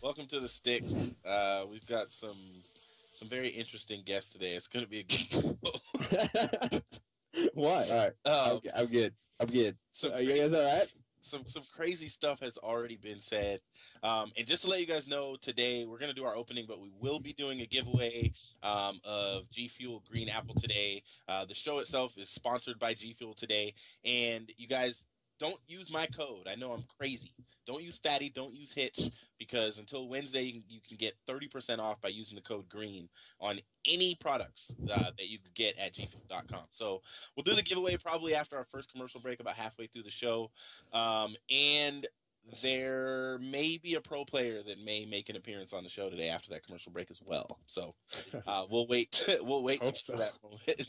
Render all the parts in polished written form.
Welcome to the STiKS. We've got some very interesting guests today. It's going to be a good show. What? All right. I'm good. Are you guys all right? Some crazy stuff has already been said. And just to let you guys know, today we're going to do our opening, but we will be doing a giveaway of G Fuel Green Apple today. The show itself is sponsored by G Fuel today. And you guys, don't use my code. I know I'm crazy. Don't use Fatty. Don't use Hitch, because until Wednesday, you can get 30% off by using the code GREEN on any products that you can get at gfuel.com. So we'll do the giveaway probably after our first commercial break, about halfway through the show. And there may be a pro player that may make an appearance on the show today after that commercial break as well. So we'll wait. We'll wait to that moment.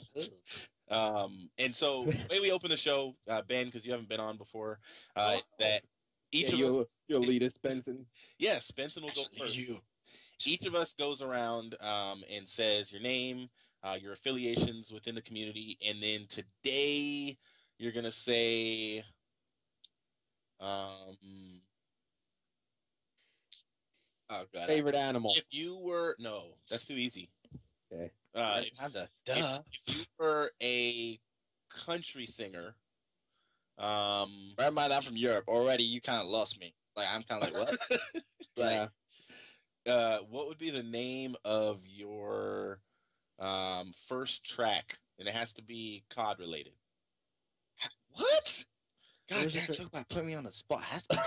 And so the way we open the show, Ben, because you haven't been on before, that each of us, you'll lead us, Benson. Yes, Benson will go first. Each of us goes around and says your name, your affiliations within the community, and then today you're gonna say, oh god, favorite animal. If you were that's too easy. Okay. If you were a country singer, bear in mind I'm from Europe. Already, you kind of lost me. Like I'm kind of like what? What would be the name of your first track? And it has to be COD related. What? God, talk about putting me on the spot. I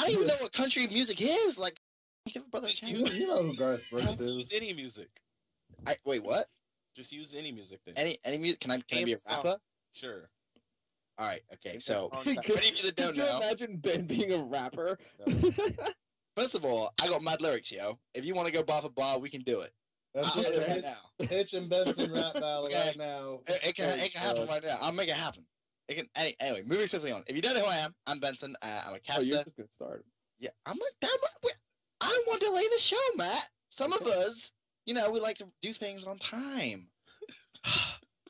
don't even know what country music is. Like, give a brother a chance. You know who Garth Brooks is. Use any music. Wait, what? Just use any music then. Any music? Can I be a rapper? Sure. All right. Okay. So, Could you imagine Ben being a rapper? No. First of all, I got mad lyrics, yo. If you want to go bar for bar, we can do it. That's I'll do it right now. Hitch and Benson rap battle right now. It can happen right now. I'll make it happen. It can anyway. Moving swiftly on. If you don't know who I am, I'm Benson. I'm a caster. Oh, you're just gonna start. Yeah, I'm like, damn it. I don't want to delay the show, Matt. Some of us, we like to do things on time.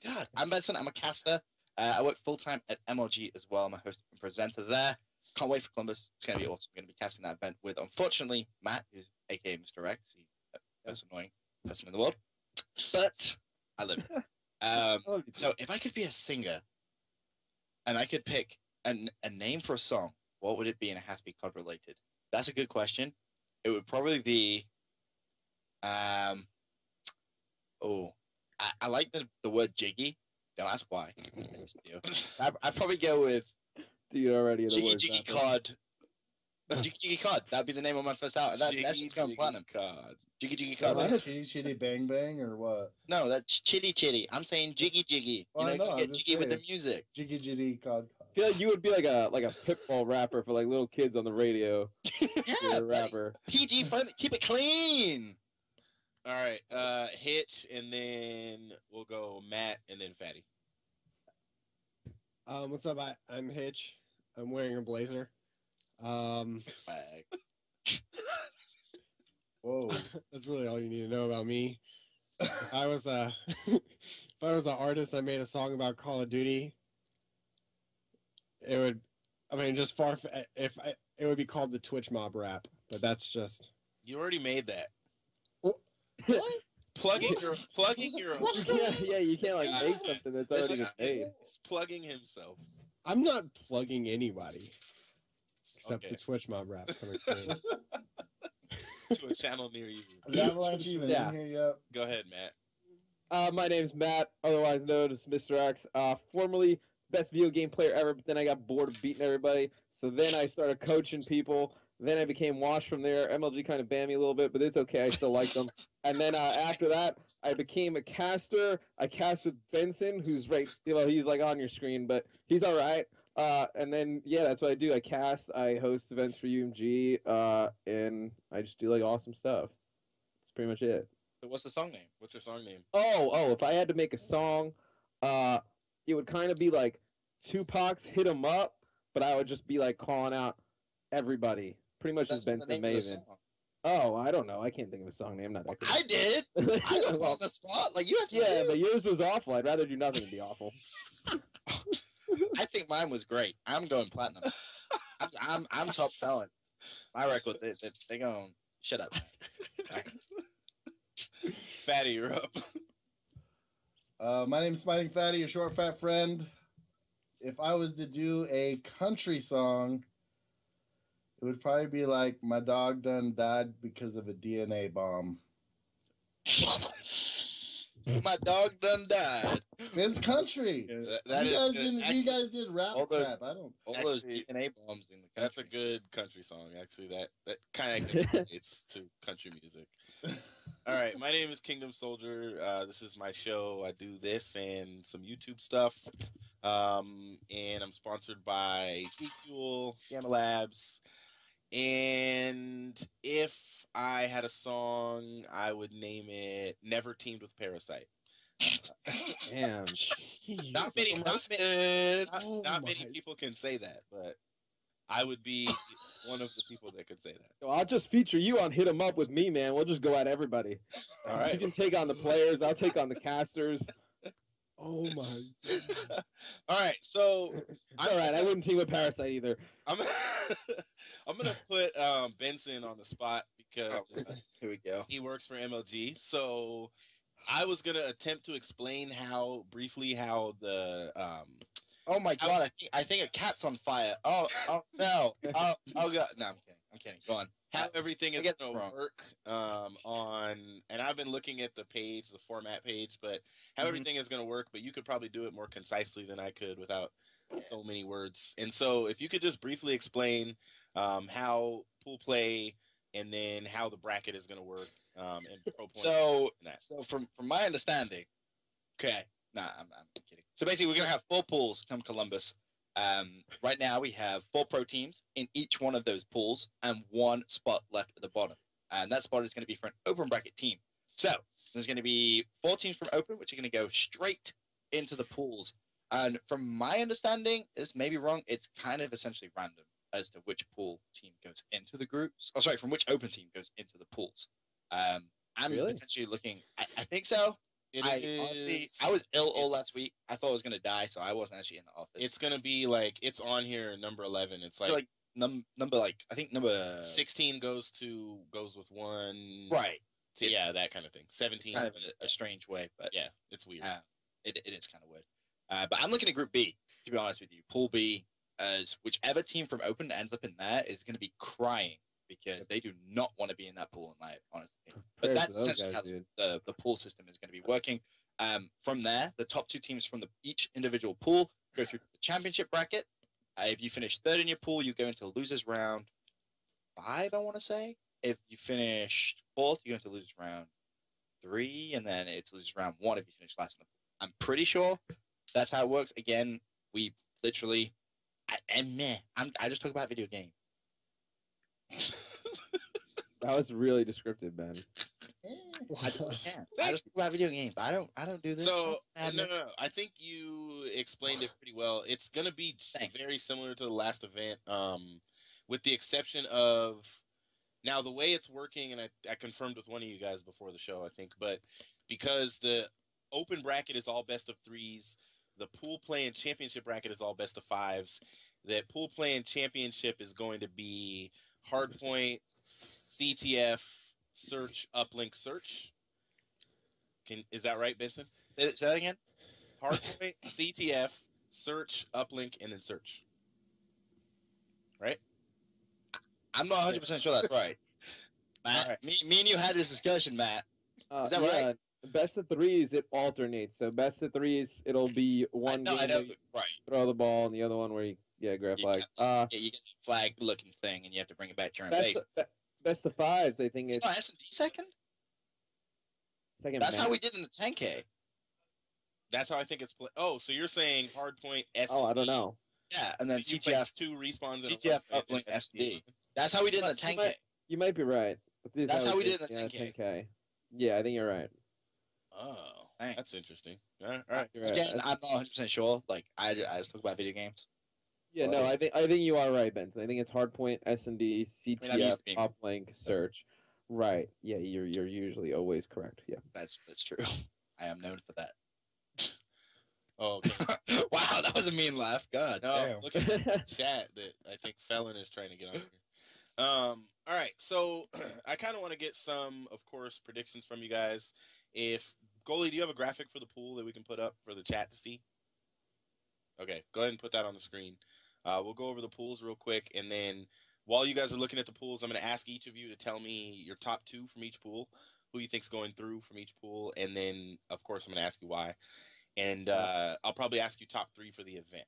God, I'm Benson. I'm a caster. I work full-time at MLG as well. I'm a host and presenter there. Can't wait for Columbus. It's going to be awesome. I'm going to be casting that event with, unfortunately, Matt, who's a.k.a. Mr. X. He's the most annoying person in the world. But I love it. So if I could be a singer and I could pick a name for a song, what would it be? And it has to be COD related. That's a good question. It would probably be... I like the word jiggy. Don't ask why. I'd probably go with Dude, already Jiggy COD. Jiggy COD. That'd be the name of my first album. That's just going platinum. COD. Jiggy COD. Chitty Chitty Bang Bang or what? No, that's Chitty. I'm saying Jiggy. Well, you get jiggy with the music. Jiggy COD. I feel like you would be like a pitbull rapper for like little kids on the radio. Yeah, rapper. PG friendly. Keep it clean. All right, Hitch, and then we'll go Matt, and then Fatty. What's up? I'm Hitch. I'm wearing a blazer. Whoa. That's really all you need to know about me. If I was an artist, I made a song about Call of Duty. It would, it would be called the Twitch Mob Rap, but that's just. You already made that. What? Plugging your. You can't like make something that's already been made. He's plugging himself. I'm not plugging anybody except Okay. the Twitch Mob Rap coming soon. To a channel near you. Is Avalanche even in here yet? Go ahead, Matt. My name's Matt, otherwise known as Mr. X. Formerly best video game player ever, but then I got bored of beating everybody. So then I started coaching people. Then I became washed from there. MLG kind of banned me a little bit, but it's okay. I still like them. And then after that, I became a caster. I cast with Benson, who's right. He's like on your screen, but he's all right. And then that's what I do. I cast. I host events for UMG, and I just do like awesome stuff. That's pretty much it. So what's the song name? What's your song name? Oh! If I had to make a song, it would kind of be like Tupac's "Hit 'Em Up," but I would just be like calling out everybody. Pretty much as Benson Maven. Oh, I don't know. I can't think of a song name. Not that good. I did. I got on the spot. Like you have to. Yeah, but yours was awful. I'd rather do nothing than be awful. I think mine was great. I'm going platinum. I'm top selling. My record, they going shut up. Fatty, you're up. My name's Smiting Fatty, your short fat friend. If I was to do a country song, it would probably be like "My Dog Done Died Because of a DNA Bomb." My dog done died. It's country. That you is guys good. didn't. Actually, You guys did rap all those- crap. I don't. All those Actually, DNA bombs in the country. that's a good country song. Actually, that kind of relates to country music. All right, my name is Kingdom Soldier. This is my show. I do this and some YouTube stuff. And I'm sponsored by G Fuel, Gamma Labs. And if I had a song, I would name it "Never Teamed with Parasite." Damn. Not many people can say that, but I would be one of the people that could say that. So I'll just feature you on Hit 'em Up with me, man. We'll just go at everybody. All right. You can take on the players. I'll take on the casters. Oh my. All right, so All right, I wouldn't team with Parasite either. I'm I'm gonna put Benson on the spot because Here we go. he works for MLG. So I was gonna attempt to explain briefly how the Oh my god! I think a cat's on fire. Oh no! Oh god! No, I'm kidding. Go on. how everything is get going this to work on, and I've been looking at the page, the format page, but how Mhm. everything is going to work, but you could probably do it more concisely than I could without so many words. And so if you could just briefly explain how pool play and then how the bracket is going to work and pro points. So and that. from my understanding, okay. Nah, I'm kidding. So basically, we're gonna have 4 pools come Columbus. Right now we have 4 pro teams in each one of those pools and 1 spot left at the bottom. And that spot is going to be for an open bracket team. So there's going to be 4 teams from open, which are going to go straight into the pools. And from my understanding, this may be wrong, it's kind of essentially random as to which pool team goes into the groups. Oh, sorry, from which open team goes into the pools. I'm Really? potentially looking, I think so. Honestly, I was ill all last week. I thought I was gonna die, so I wasn't actually in the office. It's gonna be like it's on here number 11. It's like, so like number like I think number 16 goes with 1. right. So, yeah, It's that kind of thing. 17. kind of a strange way, but Yeah, it's weird. it is kind of weird. But I'm looking at Group B to be honest with you. Pool B, as whichever team from Open ends up in there is going to be crying because they do not want to be in that pool in life, honestly. But Prayers that's to those essentially guys, how dude. the pool system is going to be working. From there, the top 2 teams from each individual pool go through to the championship bracket. If you finish 3rd in your pool, you go into losers round 5, I want to say. If you finish 4th, you go into losers round 3, and then it's losers round 1 if you finish last in the pool. I'm pretty sure that's how it works. Again, we literally, I just talk about video games. That was really descriptive, Ben. I just talk about video games. I don't do this. So I don't- no. I think you explained it pretty well. It's gonna be Thanks. very similar to the last event, with the exception of now the way it's working, and I confirmed with one of you guys before the show, I think, but because the open bracket is all best of 3s, the pool play and championship bracket is all best of 5s. That pool play and championship is going to be hardpoint, CTF, search, uplink, search. Is that right, Benson? Say that again. Hardpoint, CTF, search, uplink, and then search. Right? I'm not 100% sure that's right. Matt, All right. me and you had this discussion, Matt. Is that yeah, right? Best of 3s, it alternates. So best of 3s, it'll be one game I know, where you right. throw the ball, and the other one where you grab You flag. Yeah, you get the flag-looking thing, and you have to bring it back to your own base. Best of 5s, I think It's it's not S&D second. second. That's how match. we did in the 10K. That's how I think it's Oh, so you're saying hardpoint, S. Oh, I don't know. Yeah, and then You play CTF, 2 respawns in CTF, a row, and uplink, then SD. That's how we did in the 10K. You might be right. But this is That's how we did did in the 10K. 10K. Yeah, I think you're right. Oh, Dang. that's interesting. All right. You're right. Again, I'm not 100% sure. Like, I just talk about video games. Yeah, no, I think you are right, Benson. I think it's hardpoint, S&D, I'm CTF, used to being- uplink, search. Right. Yeah, you're usually always correct. Yeah. That's true. I am known for that. Oh, okay. Wow, that was a mean laugh. God No, damn. look at the chat that I think Felon is trying to get on here. All right, so I kind of want to get some, of course, predictions from you guys. If Goalie, do you have a graphic for the pool that we can put up for the chat to see? Okay, go ahead and put that on the screen. We'll go over the pools real quick, and then while you guys are looking at the pools, I'm going to ask each of you to tell me your top two from each pool, who you think's going through from each pool, and then, of course, I'm going to ask you why. And I'll probably ask you top three for the event.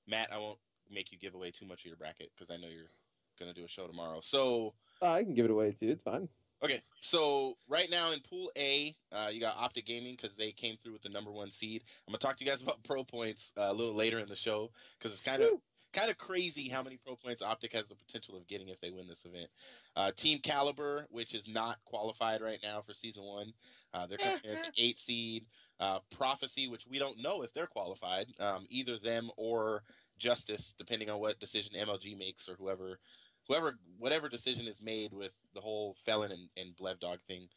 Matt, I won't make you give away too much of your bracket because I know you're going to do a show tomorrow. So I can give it away too. It's fine. okay, so right now in Pool A, you got OpTic Gaming because they came through with the #1 seed. I'm gonna talk to you guys about pro points a little later in the show because it's kind of crazy how many pro points OpTic has the potential of getting if they win this event. Team Caliber, which is not qualified right now for Season 1, they're coming in at the 8 seed. Prophecy, which we don't know if they're qualified, either them or Justice, depending on what decision MLG makes or whatever decision is made with the whole Felon and Blev Dog thing.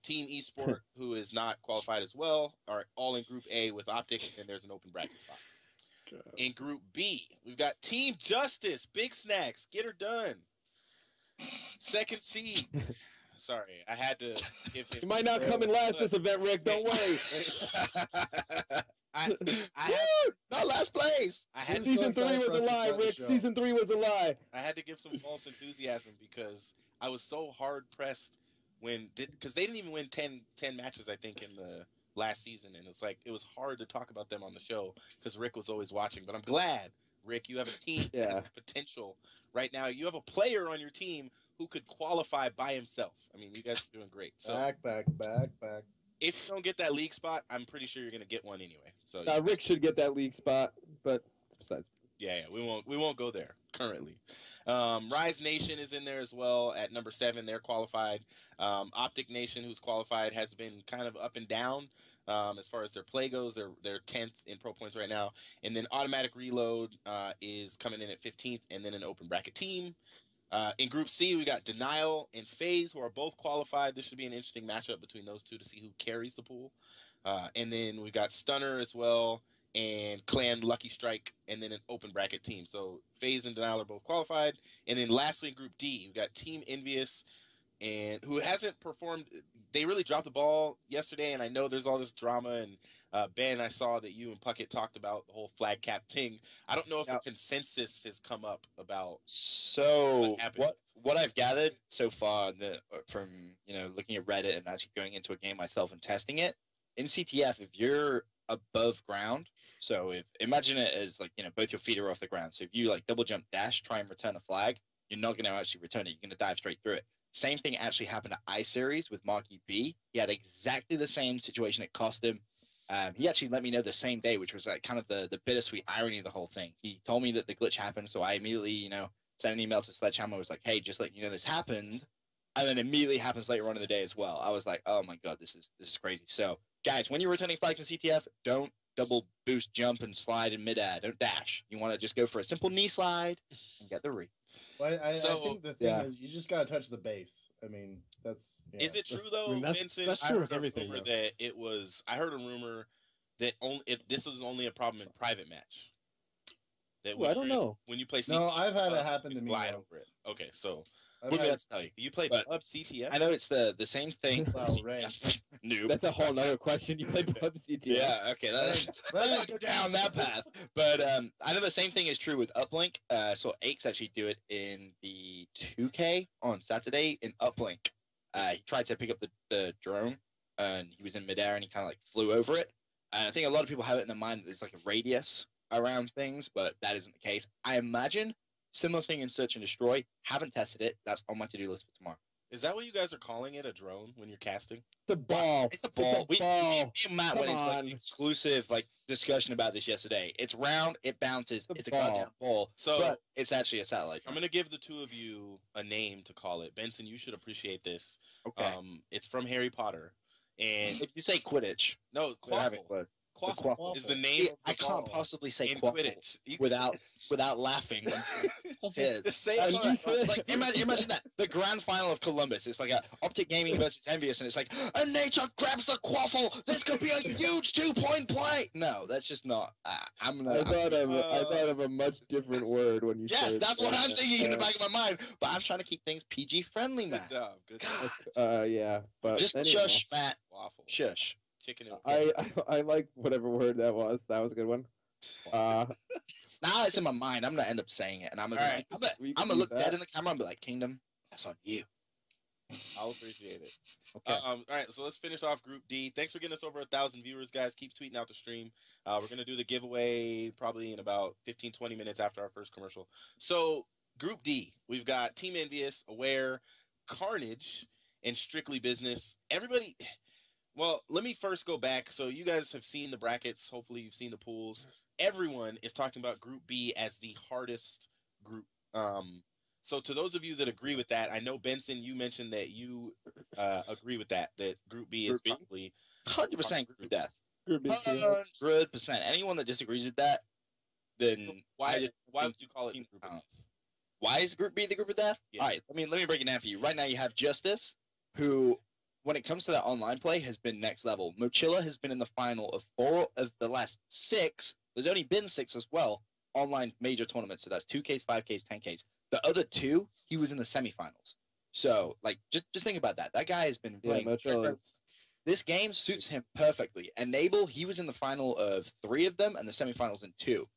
Team Esport, who is not qualified as well, are all in Group A with OpTic, and there's an open bracket spot. In Group B, we've got Team Justice, Big Snacks, get her done. Second seed. Sorry, I had to give him. You might not come in last this event, Rick. Don't worry. I Not last place. I had to Season so 3 excited for was a us to lie, start the Rick. show. Season 3 was a lie. I had to give some false enthusiasm because I was so hard pressed because they didn't even win 10 matches, I think, in the last season. And it's like, it was hard to talk about them on the show because Rick was always watching. But I'm glad, Rick, you have a team that has potential right now. You have a player on your team who could qualify by himself. I mean, you guys are doing great. So Back. if you don't get that league spot, I'm pretty sure you're going to get one anyway. So Rick should get that league spot, but besides. Yeah, we won't go there currently. Rise Nation is in there as well at number 7. They're qualified. OpTic Nation, who's qualified, has been kind of up and down as far as their play goes. They're 10th in pro points right now, and then Automatic Reload is coming in at 15th, and then an open bracket team. In Group C, we got Denial and FaZe, who are both qualified. This should be an interesting matchup between those two to see who carries the pool. And then we got Stunner as well, and Clan Lucky Strike, and then an open bracket team. So FaZe and Denial are both qualified. And then lastly, in Group D, we got Team Envious, and who hasn't performed. They really dropped the ball yesterday, and I know there's all this drama. And Ben, I saw that you and Puckett talked about the whole flag cap thing. I don't know if a consensus has come up about. So what I've gathered so far from looking at Reddit and actually going into a game myself and testing it in CTF, if you're above ground, so if imagine it as like both your feet are off the ground. So if you like double jump dash, try and return a flag, you're not going to actually return it. You're going to dive straight through it. Same thing actually happened at iSeries with Marky B. He had exactly the same situation. It cost him. He actually let me know the same day, which was like kind of the bittersweet irony of the whole thing. He told me that the glitch happened, so I immediately, sent an email to Sledgehammer. I was like, hey, just let you know this happened. And then immediately happens later on in the day as well. I was like, oh my God, this is crazy. So guys, when you're returning flags in CTF, don't double boost, jump, and slide in midair. Don't dash. You want to just go for a simple knee slide and get the re. Well, I think the thing is you just gotta touch the base. I mean, that's. Is it true though, Benson? That's true with everything. That it was. I heard a rumor that this was only a problem in private match. That I don't know. When you play CTF, no, I've had it happen to me. Glide over it. Okay, so What do I tell you? you played Pub CTF? I know it's the same thing. Well, right. Noob. That's a whole other question. You played Pub CTF. Yeah, okay. Let's not go down that path. But I know the same thing is true with Uplink. So STiKS actually do it in the 2K on Saturday in Uplink. He tried to pick up the drone, and he was in midair, and he kind of like flew over it. And I think a lot of people have it in their mind that there's like a radius around things, but that isn't the case. I imagine similar thing in Search and Destroy. Haven't tested it. That's on my to-do list for tomorrow. Is that what you guys are calling it, a drone, when you're casting? It's a ball. It's a ball. It's a ball. Me and Matt went into like an exclusive discussion about this yesterday. It's round. It bounces. It's a goddamn ball. So but it's actually a satellite. I'm gonna give the two of you a name to call it. Benson, you should appreciate this. Okay. It's from Harry Potter, and if you say Quidditch, no, Quaffle. Quaffle Quaffle. is the name See, of the I can't ball possibly say in quaffle Quidditch. You can without laughing. just say That's it. just it. Like imagine that the grand final of Columbus. It's like a OpTic Gaming versus Envious, and it's like a nature grabs the quaffle. This could be a huge 2-point play. No, that's just not. I thought of a much different word when you Yes, said that's what I'm thinking in the uh, back of my mind. But I'm trying to keep things PG friendly, man. Good job. Good job. God, Yeah, but just anyway. shush, Matt. Waffle. Shush. Chicken and I like whatever word that was. That was a good one. Now it's in my mind. I'm gonna end up saying it, and I'm gonna All be right. like, We I'm can gonna use look that. dead in the camera and be like, Kingdom, that's on you. I'll appreciate it. Okay. All right, so let's finish off Group D. Thanks for getting us over 1,000 viewers, guys. Keep tweeting out the stream. We're going to do the giveaway probably in about 15, 20 minutes after our first commercial. So, Group D, we've got Team Envious, Aware, Carnage, and Strictly Business. Everybody, well, let me first go back. So, you guys have seen the brackets. Hopefully, you've seen the pools. Everyone is talking about Group B as the hardest group. So to those of you that agree with that, I know Benson, you mentioned that you agree with that Group B is Group probably B? 100% group death. Group B too. 100%. Anyone that disagrees with that, then why would you call it Group B? Why is Group B the group of death? Yeah. All right, let me break it down for you. Right now, you have Justice, who, when it comes to that online play, has been next level. Mochilla has been in the final of 4 of the last 6. There's only been 6 as well online major tournaments. So that's 2Ks, 5Ks, 10Ks. The other 2, he was in the semifinals. So, like, just think about that. That guy has been playing. Mochilla. This game suits him perfectly. Enable, he was in the final of 3 of them and the semifinals in 2.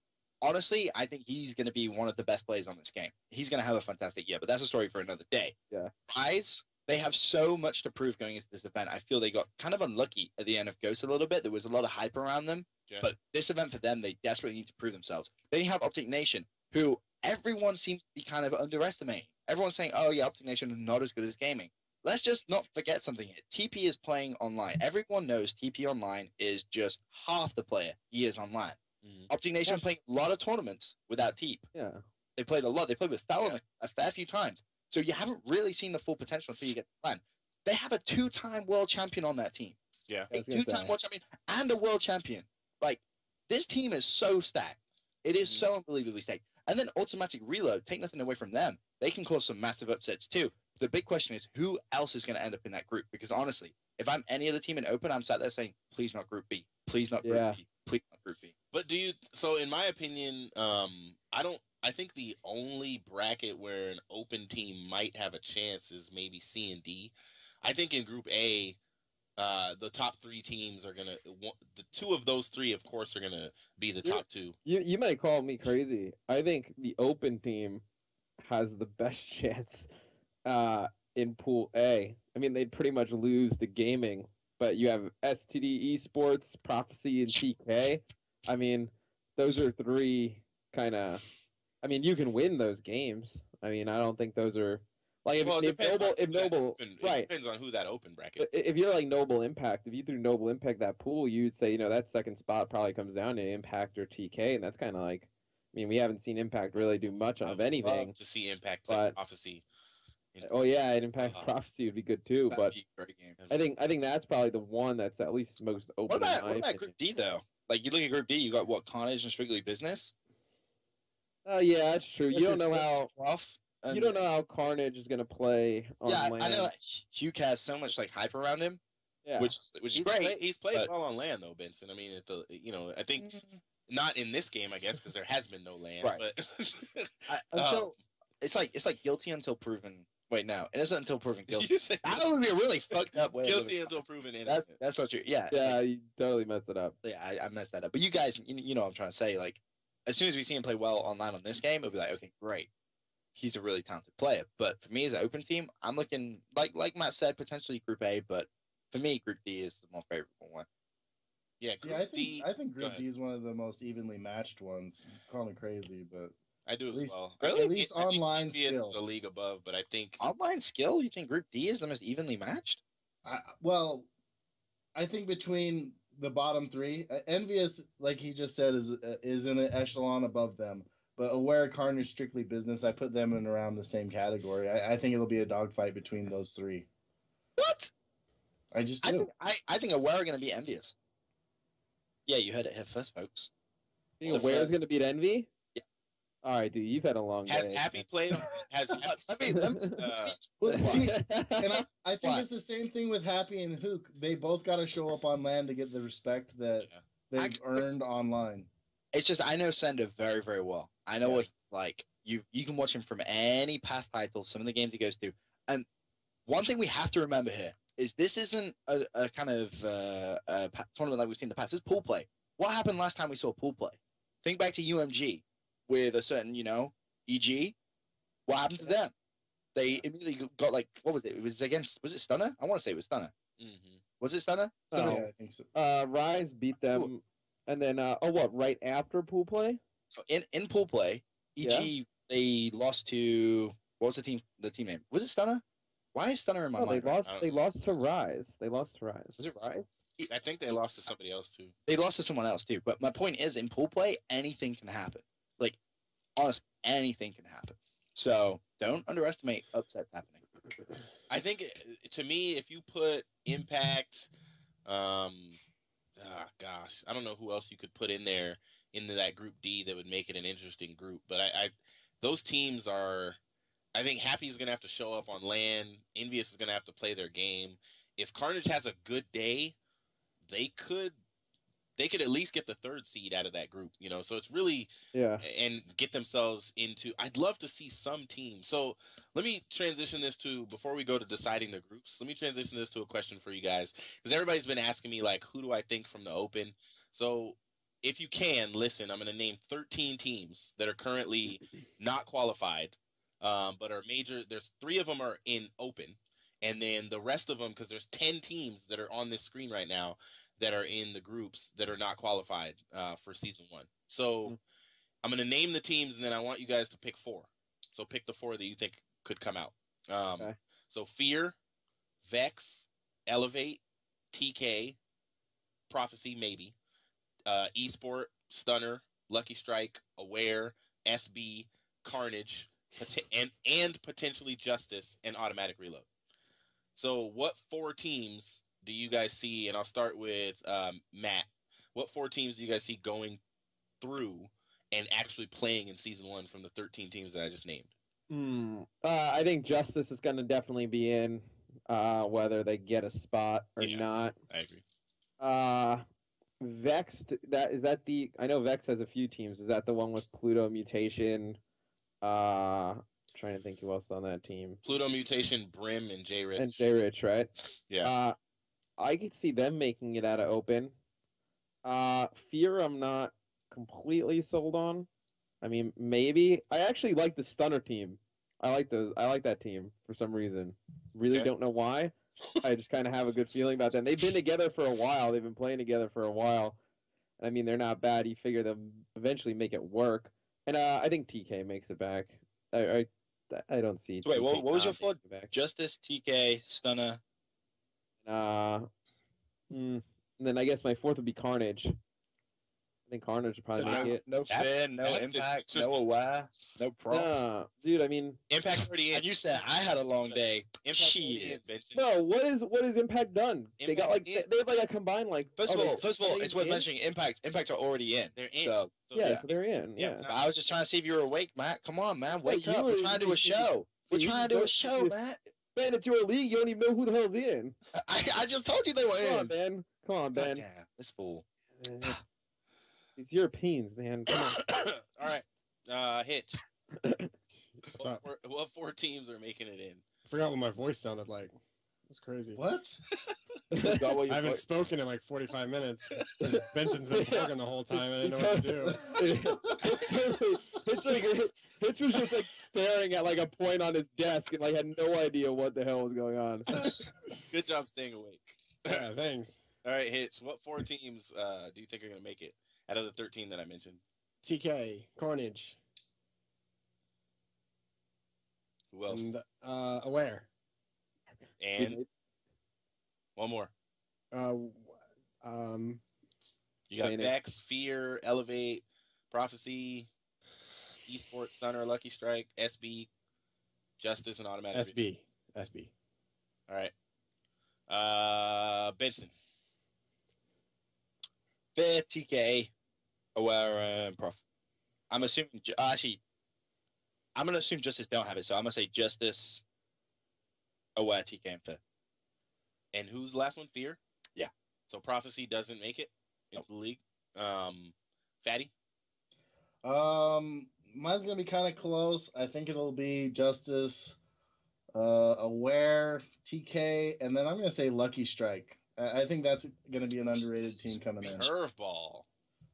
Honestly, I think he's going to be one of the best players on this game. He's going to have a fantastic year, but that's a story for another day. Yeah. Rise, they have so much to prove going into this event. I feel they got kind of unlucky at the end of Ghost a little bit. There was a lot of hype around them, but this event for them, they desperately need to prove themselves. Then you have OpTic Nation, who everyone seems to be kind of underestimating. Everyone's saying, oh yeah, OpTic Nation is not as good as gaming. Let's just not forget something here. TP is playing online. Everyone knows TP online is just half the player he is online. OpTic Nation playing a lot of tournaments without Teep. Yeah. They played a lot. They played with Fallon a fair few times. So you haven't really seen the full potential until you get to the plan. They have a 2-time world champion on that team. Yeah. A 2-time world champion and a world champion. Like, this team is so stacked. It is so unbelievably stacked. And then automatic reload, take nothing away from them. They can cause some massive upsets too. The big question is, who else is going to end up in that group? Because honestly, if I'm any other team in Open, I'm sat there saying, please not Group B. Please not Group B. Please not Group B. But so in my opinion, I think the only bracket where an open team might have a chance is maybe C and D. I think in Group A, the top 3 teams are going to, the 2 of those 3, of course, are going to be the top 2. You might call me crazy. I think the open team has the best chance in Pool A. I mean, they'd pretty much lose to gaming, but you have STD Esports, Prophecy, and TK. I mean, those are 3 kind of. I mean, you can win those games. I mean, I don't think those are like if Noble, right? It depends on who that open bracket. If you're like Noble Impact, if you threw Noble Impact that pool, you'd say that second spot probably comes down to Impact or TK, and that's kind of like. I mean, we haven't seen Impact really do much of anything. Love to see Impact play Prophecy. Oh yeah, and Impact Prophecy would be good too. But be a great game. I think that's probably the one that's at least most open. What about Group D though? Like you look at Group D, you got what, Carnage and Strictly Business. Oh yeah, that's true. You don't know how rough. You don't know how Carnage is gonna play on land. I know Hugh has so much like hype around him. Yeah. Which is great. He's played well on land though, Benson. I mean, I think not in this game, I guess, because there has been no land. Right. But so it's like guilty until proven. Wait, no, it isn't until proven guilty. That would be a really fucked up way. Guilty until proven innocent. That's not true. Yeah. Yeah, you totally messed it up. Yeah, I messed that up. But you guys, you know what I'm trying to say. Like, as soon as we see him play well online on this game, it'll be like, okay, great. He's a really talented player. But for me as an open team, I'm looking like Matt said, potentially Group A, but for me, Group D is the more favorable one. Yeah, Group D. I think Group D is one of the most evenly matched ones. I'm calling it crazy, but I do as well. Really? At least online skill. is a league above, but I think online skill. You think Group D is the most evenly matched? I think between the bottom 3, Envious, like he just said, is in an echelon above them. But Aware, Carnage, Strictly Business, I put them in around the same category. I think it'll be a dogfight between those 3. What? I just do. I think Aware are going to be Envious. Yeah, you heard it here first, folks. You The think Ware's first- gonna beat Envy? Yeah. All right, dude, you've had a long Has day. Happy played? Has Happy, let me See, and I think What? it's the same thing with Happy and Hook. They both got to show up on land to get the respect that Yeah. they've earned online. It's just I know Sender very, very well. I know Yeah. what he's like. You can watch him from any past titles, some of the games he goes to. And one thing we have to remember here is this isn't a kind of tournament like we've seen in the past. It's pool play. What happened last time we saw pool play? Think back to UMG with a certain, EG. What happened to them? They immediately got like, what was it? It was against, was it Stunner? I want to say it was Stunner. Mhm. Was it Stunner? No. Stunner. Yeah, I think so. Rise beat them, and then right after pool play? So in pool play, EG they lost to what was the team name? Was it Stunner? Why is Stunner in my No, they mind? lost. I don't They know. lost to Rise. They lost to Rise. Was it Rise? I think they lost to somebody else too. They lost to someone else too. But my point is, in pool play, anything can happen. Like, honestly, anything can happen. So don't underestimate upsets happening. I think to me, if you put Impact, gosh, I don't know who else you could put in there into that Group D that would make it an interesting group. But those teams are. I think Happy's gonna have to show up on land. Envious is gonna have to play their game. If Carnage has a good day, they could at least get the third seed out of that group, So it's really and get themselves into. I'd love to see some team. So let me transition this to before we go to deciding the groups. Let me transition this to a question for you guys because everybody's been asking me like, who do I think from the Open? So if you can listen, I'm going to name 13 teams that are currently not qualified, but are major. There's 3 of them are in Open, and then the rest of them because there's 10 teams that are on this screen right now that are in the groups that are not qualified for season 1. So I'm going to name the teams, and then I want you guys to pick 4. So pick the 4 that you think could come out. Okay. So Fear, Vex, Elevate, TK, Prophecy, maybe, Esport, Stunner, Lucky Strike, Aware, SB, Carnage, and potentially Justice and Automatic Reload. So what 4 teams do you guys see? And I'll start with Matt. What 4 teams do you guys see going through and actually playing in season 1 from the 13 teams that I just named? I think Justice is going to definitely be in, whether they get a spot or not. I agree. Vex. I know Vex has a few teams. Is that the one with Pluto Mutation? Trying to think who else on that team. Pluto Mutation, Brim, and J Rich. And J Rich, right? Yeah. I could see them making it out of Open. Fear, I'm not completely sold on. I mean, maybe. I actually like the Stunner team. I like that team for some reason. Really don't know why. I just kind of have a good feeling about them. They've been together for a while. They've been playing together for a while. I mean, they're not bad. You figure they'll eventually make it work. And I think TK makes it back. I don't see. Wait, TK what was your not four? making it back. Justice, TK, Stunner. And then I guess my 4th would be Carnage. I think Carnage would probably make it. No Fear, no that's Impact, no interesting. Aware, no Prop. Nah, dude. I mean, Impact already in. And you said I had a long day. Impact already in, Shit. Vincent. no. What is Impact done? They got like Impact they have like a combined like. First of all, they it's worth in? mentioning Impact. Impact are already in. They're in. So Yeah, so they're in. Yeah. Yeah. I was just trying to see if you were awake, Matt. Come on, man. Wake you up. were- We're trying to do a show. We're you trying to do a don't- show, you- Matt. Man, it's your league. You don't even know who the hell's in. I just told you they were Come on, in. man. Come on, God man. damn, this fool. These Europeans, man. Come on. All right. Hitch. What's up? What 4 teams are making it in? I forgot what my voice sounded like. It's crazy. What? Forgot what I you haven't put- spoken in like 45 minutes. Benson's been talking the whole time. I didn't know what to do. Hitch was just like staring at like a point on his desk and like had no idea what the hell was going on. Good job staying awake. Yeah, thanks. All right, Hitch. What 4 teams do you think are going to make it out of the 13 that I mentioned? TK, Carnage, Who else? and Aware. And one more. You got Saying it. Vex, Fear, Elevate, Prophecy, Esport, Stunner, Lucky Strike, SB, Justice, and Automatic. SB. All right. Benson. Fair, TK, Aware, and Prof. I'm assuming. Actually, I'm gonna assume Justice don't have it, so I'm gonna say Justice, Aware, TK, and Fair. And who's the last one? Fear? Yeah. So Prophecy doesn't make it into the league. Fatty? Mine's gonna be kind of close. I think it'll be Justice, Aware, TK, and then I'm gonna say Lucky Strike. I think that's gonna be an underrated team coming in. Curveball.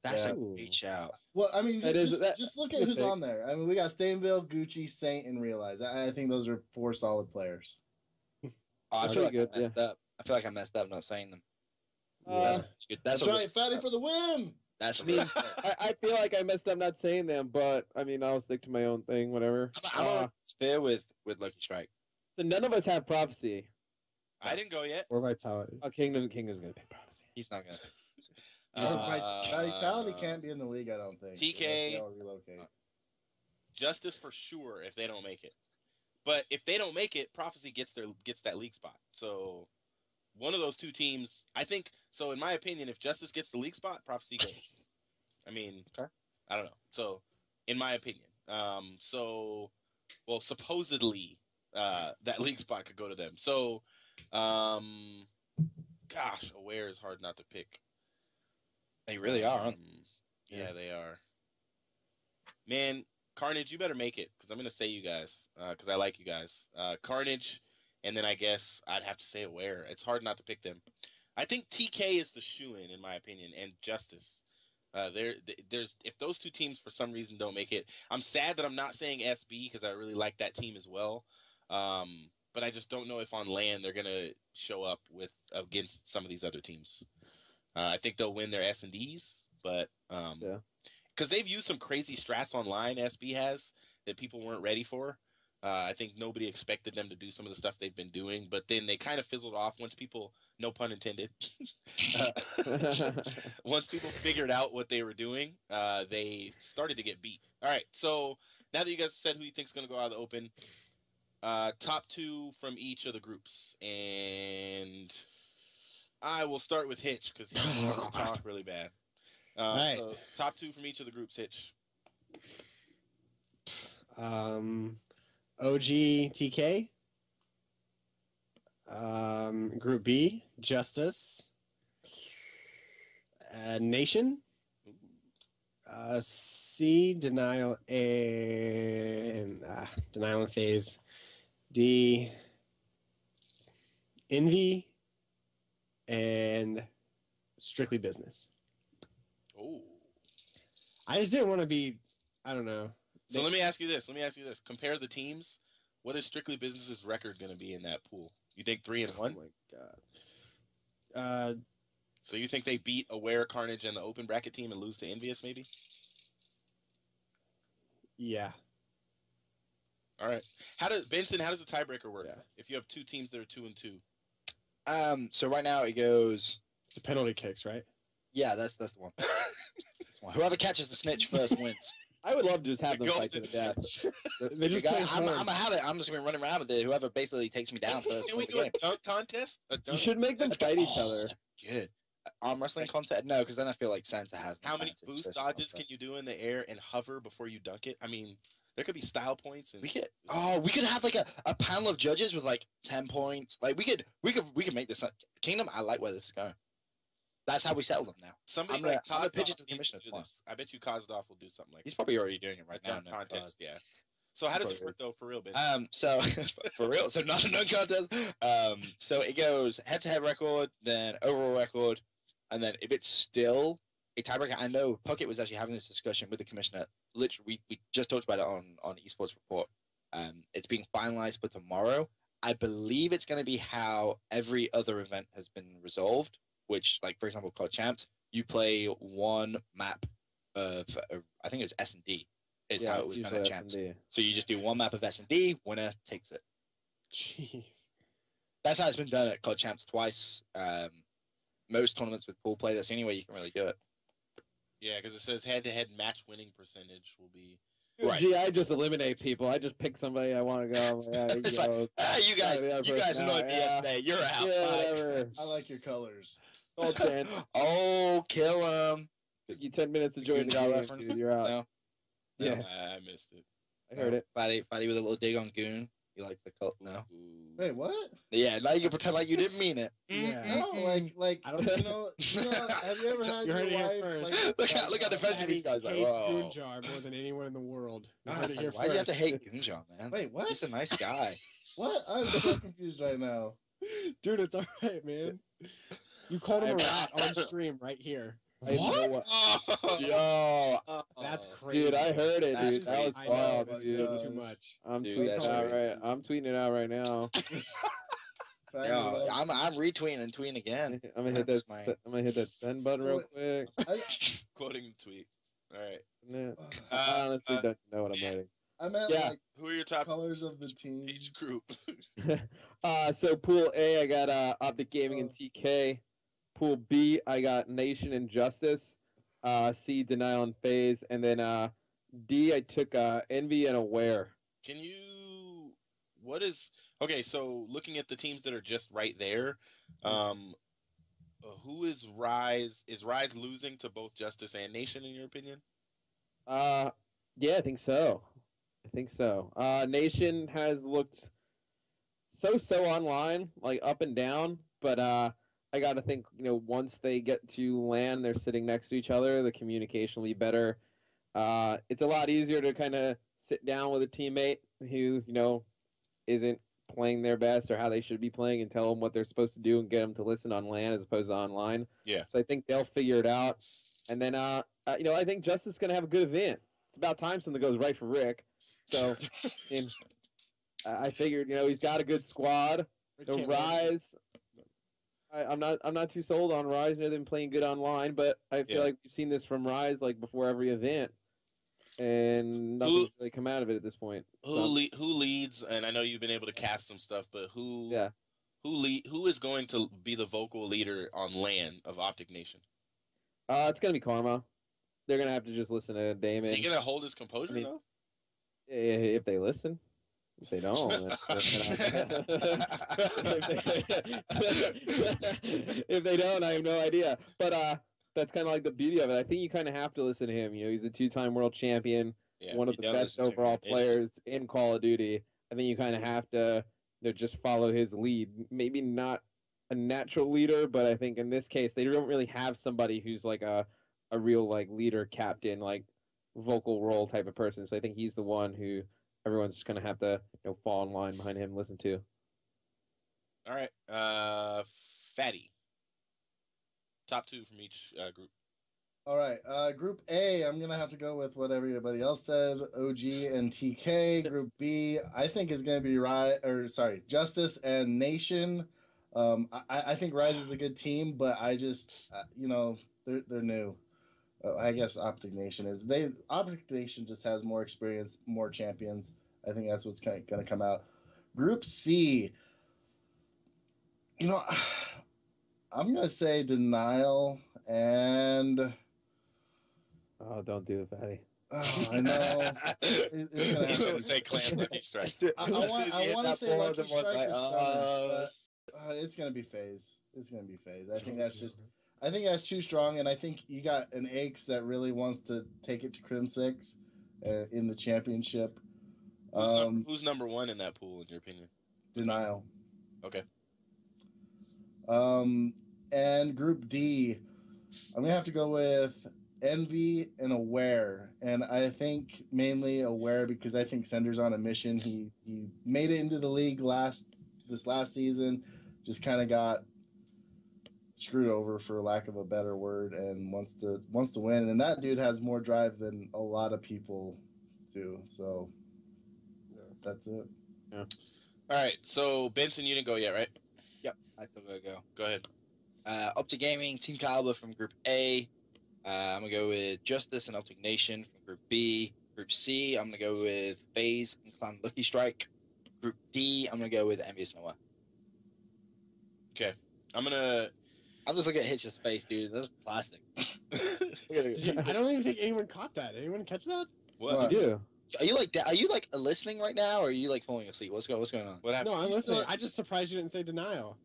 That's Yeah. a great shout. Well, I mean, That is- that- just look at good who's pick. on there. I mean, we got Stainville, Gucci, Saint, and Realize. I think those are 4 solid players. Oh, I That's feel like pretty I messed up. I feel like I messed up not saying them. Yeah. That's good. That's a right, Fatty for the win. That's a I mean, I feel like I messed up not saying them, but I mean, I'll stick to my own thing, whatever. I'm on fair with Lucky Strike. So none of us have prophecy. I didn't go yet. Or Vitality. Oh, Kingdom's gonna pick prophecy. He's not gonna. Vitality can't be in the league, I don't think. TK. They'll relocate. Justice for sure if they don't make it. But if they don't make it, Prophecy gets that league spot. So one of those two teams, I think. So in my opinion, if Justice gets the league spot, Prophecy goes. I mean, Okay. I don't know. So in my opinion, supposedly that league spot could go to them. So, gosh, Aware is hard not to pick. They really are, aren't they? Yeah, they are. Man, Carnage, you better make it because I'm gonna say you guys because I like you guys. Carnage, and then I guess I'd have to say Aware. It's hard not to pick them. I think TK is the shoe-in my opinion, and Justice. There's if those two teams for some reason don't make it, I'm sad that I'm not saying SB because I really like that team as well. But I just don't know if on land they're gonna show up against some of these other teams. I think they'll win their S&Ds, but Yeah. because they've used some crazy strats online, SB has, that people weren't ready for. I think nobody expected them to do some of the stuff they've been doing, but then they kind of fizzled off once people, no pun intended, once people figured out what they were doing, they started to get beat. All right, so now that you guys said who you think is going to go out of the open, top 2 from each of the groups, and I will start with Hitch because he wants to talk really bad. Right. So top 2 from each of the groups, Hitch. OG TK. Group B, Justice. Nation. C, Denial and Phase. D, Envy. And Strictly Business. Oh. I just didn't want to be, I don't know. So let me ask you this. Compare the teams. What is Strictly Business's record going to be in that pool? You think 3-1? Oh my god. So you think they beat Aware, Carnage, and the open bracket team and lose to Envious, maybe? Yeah. All right. Benson? How does the tiebreaker work? Yeah. If you have 2 teams that are 2-2. So right now it goes. The penalty kicks, right? Yeah, that's the one. Whoever catches the snitch first wins. I would love to just have them Go fight to the death. They just play I'm horns. gonna have it. I'm just gonna be running around with it. Whoever basically takes me down first. Can we wins do the a game. dunk contest? You should make them fight each other. Good. Arm wrestling contest? No, because then I feel like Santa has. How many boost dodges can you do in the air and hover before you dunk it? I mean, there could be style points. And We could have like a panel of judges with like 10 points. Like we could make this Kingdom. I like where this is going. That's how we settle them now. somebody I'm gonna like Kozlov pitch it to the needs commissioner do tomorrow. this. I bet you Kozlov will do something like He's probably already doing it right a now. dunk no, contest. Yeah. So how does it work though, for real, Ben? So for real, so not a dunk contest. So it goes head-to-head record, then overall record, and then if it's still a tiebreaker, I know Puckett was actually having this discussion with the commissioner. Literally, we just talked about it on Esports Report. It's being finalized for tomorrow. I believe it's going to be how every other event has been resolved. Which, like for example, COD Champs, you play one map of I think it was S&D. Is how it was done at Champs. So you just do one map of S&D, winner takes it. Jeez. That's how it's been done at COD Champs twice. Most tournaments with pool play, that's the only way you can really do it. Yeah, because it says head-to-head match winning percentage will be. Right. Gee, I just eliminate people. I just pick somebody I want to go. Yeah, It's like, you guys annoyed me yesterday. You're out. Yeah, Bye. whatever. I like your colors. Call 10. Oh, kill him. Took you 10 minutes to join the Goon game, reference? dude. You're out. No. Yeah, I missed it. I heard it. Fatty with a little dig on Goon. You like the cult? No. Ooh. Wait, what? Yeah, now you can pretend like you didn't mean it. Yeah. No, like I don't- have you ever had You heard your it here wife? first. Like, Look how defensive these guys like. hates Whoa. Goonjar more than anyone in the world. You God, heard it here why do you have to first. hate Goonjar, man? Wait, what? He's a nice guy. What? I'm so confused right now. Dude, it's all right, man. You called him a rat on stream right here. I know what. Yo, That's crazy. Dude, I heard it, That's dude. That was I know, wild, that's dude. too much. I'm Dude, tweeting that's it out crazy. right. I'm tweeting it out right now. Fatty, yo, like, I'm retweeting and tweeting again. I'm gonna hit That's that. I'm gonna hit that send button real quick. Quoting the tweet. All right. Yeah. I honestly don't know what I'm writing. I meant Yeah. like Who are your top colors of the team. each group? So pool A, I got OpTic Gaming and TK. Pool B, I got Nation and Justice. C, Denial and Phase, and then D, I took Envy and Aware. Can you? What is? Okay, so looking at the teams that are just right there, who is Rise? Is Rise losing to both Justice and Nation in your opinion? Yeah, I think so. Nation has looked so online, like up and down, but I got to think, once they get to land, they're sitting next to each other, the communication will be better. It's a lot easier to kind of sit down with a teammate who, isn't playing their best or how they should be playing and tell them what they're supposed to do and get them to listen on LAN as opposed to online. Yeah. So I think they'll figure it out. And then, I think Justice is going to have a good event. It's about time something goes right for Rick. So, I figured, he's got a good squad. The Rise, I'm not too sold on Rise. They've been playing good online, but I feel like we've seen this from Rise like before every event, and nothing's really come out of it at this point. Who leads? And I know you've been able to cast some stuff, but who is going to be the vocal leader on LAN of OpTic Nation? It's gonna be Karma. They're gonna have to just listen to Damon. Is he gonna hold his composure though? If they listen. If they don't, if they don't, I have no idea. But that's kind of like the beauty of it. I think you kind of have to listen to him. He's a two-time world champion, one of the best overall players in Call of Duty. I think you kind of have to just follow his lead. Maybe not a natural leader, but I think in this case they don't really have somebody who's like a real like leader, captain, like vocal role type of person. So I think he's the one who everyone's just gonna have to fall in line behind him and listen to. All right, Fatty. Top two from each group. All right, Group A, I'm gonna have to go with what everybody else said. OG and TK. Group B, I think is gonna be Justice and Nation. I think Rise is a good team, but I just they're new. I guess OpTic Nation is. OpTic Nation just has more experience, more champions. I think that's what's going to come out. Group C, I'm going to say Denial and... Oh, don't do it, Fatty. Oh, I know. He's going to say Clan Lucky Strike. I want to say Lucky Strike but it's going to be FaZe. It's going to be FaZe. I think that's too strong, and I think you got an Aches that really wants to take it to Crim 6 in the championship. Who's number one in that pool, in your opinion? Denial. Okay. And Group D, I'm going to have to go with Envy and Aware. And I think mainly Aware because I think Sender's on a mission. He made it into the league this last season, just kind of got screwed over for lack of a better word, and wants to win, and that dude has more drive than a lot of people do. So that's it. Yeah. All right, so Benson, you didn't go yet, right? Yep, I still gotta go. Go ahead. OpTic Gaming, Team Caliber from Group A. I'm gonna go with Justice and OpTic Nation from Group B. Group C, I'm gonna go with FaZe and Clan Lucky Strike. Group D, I'm gonna go with Envious Noah. Okay, I'm just looking at Hitch's face, dude. That's classic. I don't even think anyone caught that. Anyone catch that? What? You do. Are you listening right now, or are you like falling asleep? What's going on? What happened? No, I'm listening. I just surprised you didn't say Denial.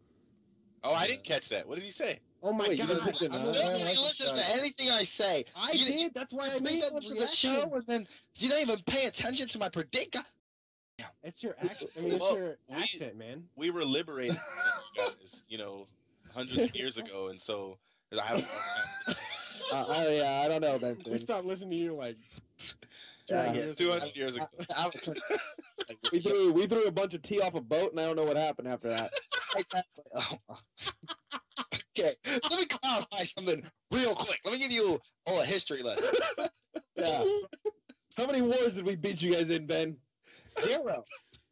Oh, I didn't catch that. What did he say? Oh my Wait, you god! didn't pick Still deny? didn't listen to anything I say. I You did. That's why I made that that the reaction. show, and then you don't even pay attention to my predict. It's your action. I mean, it's Well, your we- accent, man. We were liberated from you guys, hundreds of years ago, and so I don't know. Yeah, I don't know, We Benson. stopped listening to you like Yeah. 200 years 200 ago. years ago. We threw a bunch of tea off a boat, and I don't know what happened after that. Okay, let me clarify something real quick. Let me give you a history lesson. Yeah. How many wars did we beat you guys in, Ben? 0.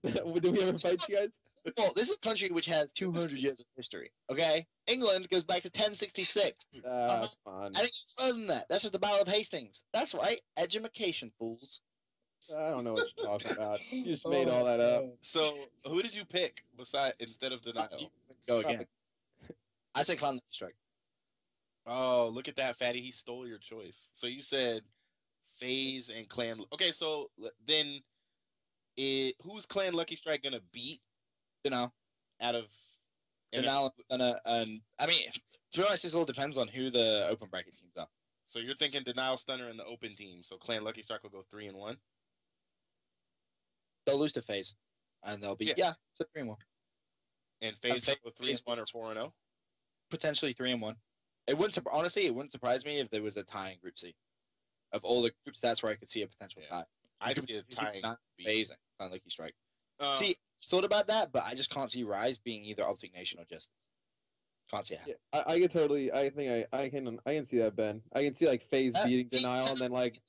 Did we ever fight you guys? Well, this is a country which has 200 years of history. Okay, England goes back to 1066. Come on. I think it's further than that. That's just the Battle of Hastings. That's right, edumacation, fools. I don't know what you're talking about. You just made all that up. So, who did you pick instead of Denial? Go again. I said Clown Strike. Oh, look at that, Fatty. He stole your choice. So you said FaZe and Clan. Okay, so then who's Clan Lucky Strike gonna beat You know, out of? and now I mean, to be honest, this all depends on who the open bracket teams are. So you're thinking Denial Stunner in the open team. So Clan Lucky Strike will go 3-1. They'll lose to FaZe, and they'll be so 3-1. And FaZe FaZe will go 3-1 or 4-0. Potentially 3-1. It wouldn't honestly. It wouldn't surprise me if there was a tie in Group C. Of all the groups, that's where I could see a potential tie. I see a tying. FaZe and Lucky Strike. Um, See, thought about that, but I just can't see Rise being either OpTic Nation or Justice. Can't see it happen. Yeah, I can totally. I think I can see that, Ben. I can see like FaZe beating Denial, and then like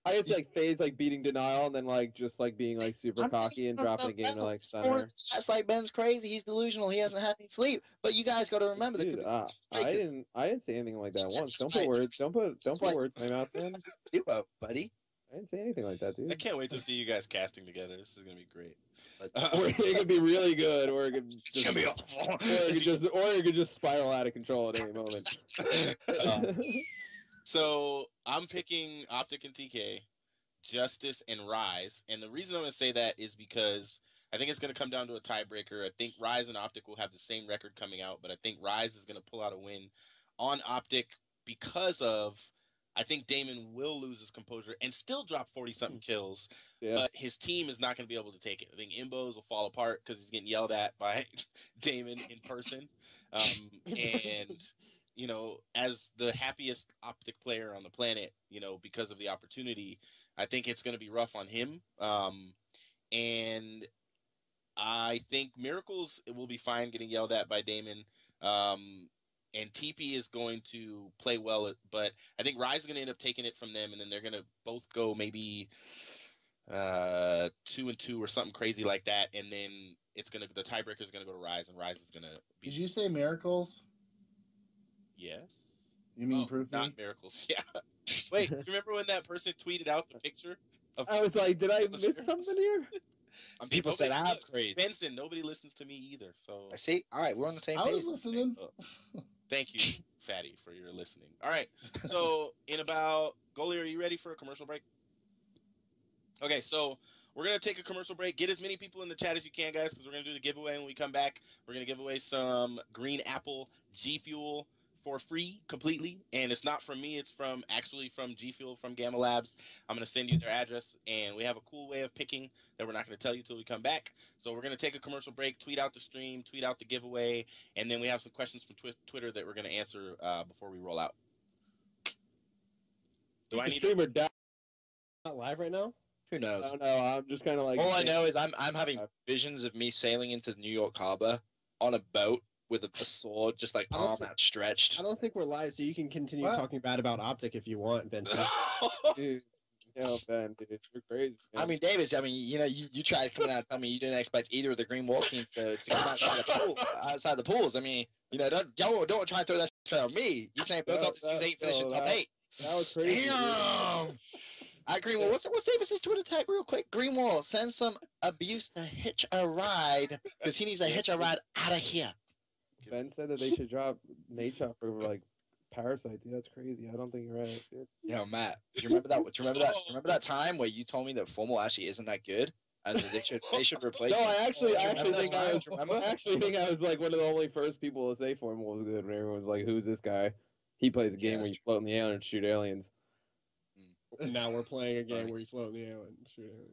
I can see like FaZe like beating Denial, and then like just like being like super cocky and dropping a game to like Stunner. That's like Ben's crazy. He's delusional. He hasn't had any sleep. But you guys got to remember Dude, that. I didn't say anything like that once. Don't put words. Don't put words in my mouth, man. Duo, buddy. I didn't say anything like that, dude. I can't wait to see you guys casting together. This is gonna be great. Or it could be really good, or it could It's just, gonna be awful. or it could just spiral out of control at any moment. So I'm picking OpTic and TK, Justice and Rise, and the reason I'm gonna say that is because I think it's gonna come down to a tiebreaker. I think Rise and OpTic will have the same record coming out, but I think Rise is gonna pull out a win on OpTic because of. I think Damon will lose his composure and still drop 40-something kills, but his team is not going to be able to take it. I think Imbos will fall apart because he's getting yelled at by Damon in person. And, as the happiest OpTic player on the planet, because of the opportunity, I think it's going to be rough on him. And I think Miracles will be fine getting yelled at by Damon. And TP is going to play well, but I think Rise is going to end up taking it from them, and then they're going to both go maybe 2-2 or something crazy like that, and then the tiebreaker is going to go to Rise, and Rise is going to be. Did you say Miracles? Yes. You mean Proof? Not Miracles? Yeah. Wait, remember when that person tweeted out the picture? I was like, did I miss something here? And people said I'm crazy. Benson, nobody listens to me either. So I see. All right, we're on the same page. I was listening. Thank you, Fatty, for your listening. All right. So Goalie, are you ready for a commercial break? Okay, so we're going to take a commercial break. Get as many people in the chat as you can, guys, because we're going to do the giveaway when we come back. We're going to give away some Green Apple G Fuel for free completely, and it's not from me, it's from G Fuel from Gamma Labs. I'm going to send you their address, and we have a cool way of picking that we're not going to tell you till we come back. So we're going to take a commercial break, tweet out the stream, tweet out the giveaway, and then we have some questions from Twitter that we're going to answer before we roll out. Do I need streamer down? Not live right now? Who knows? I don't know. I'm just kind of like. All I know is I'm having visions of me sailing into the New York Harbor on a boat with a sword, just like arm outstretched. I don't think we're live, so you can continue talking bad about OpTic if you want, Benson. Dude, Ben, dude, you're crazy. Man. I mean, Davis, you tried coming out and telling me you didn't expect either of the Green Wall teams to come outside the pools. I mean, don't try and throw that shit on me. You're saying both teams ain't finishing top 8. That was crazy. Damn. Greenwall, what's Davis's Twitter tag real quick? Greenwall, send some abuse to hitch a ride because he needs to hitch a ride out of here. Ben said that they should drop Nate Chop for like Parasite. Dude, that's crazy. I don't think you're right. Dude. Matt, do you remember that? Do you remember that time where you told me that Formal actually isn't that good, They should replace. No, him. I actually Remember think that I line? was. Remember? I actually think I was like one of the only first people to say Formula was good when everyone was like, "Who's this guy?" He plays a game Yeah, where that's you float in the air and shoot aliens. Now we're playing a game Funny. where you float in the air and shoot it.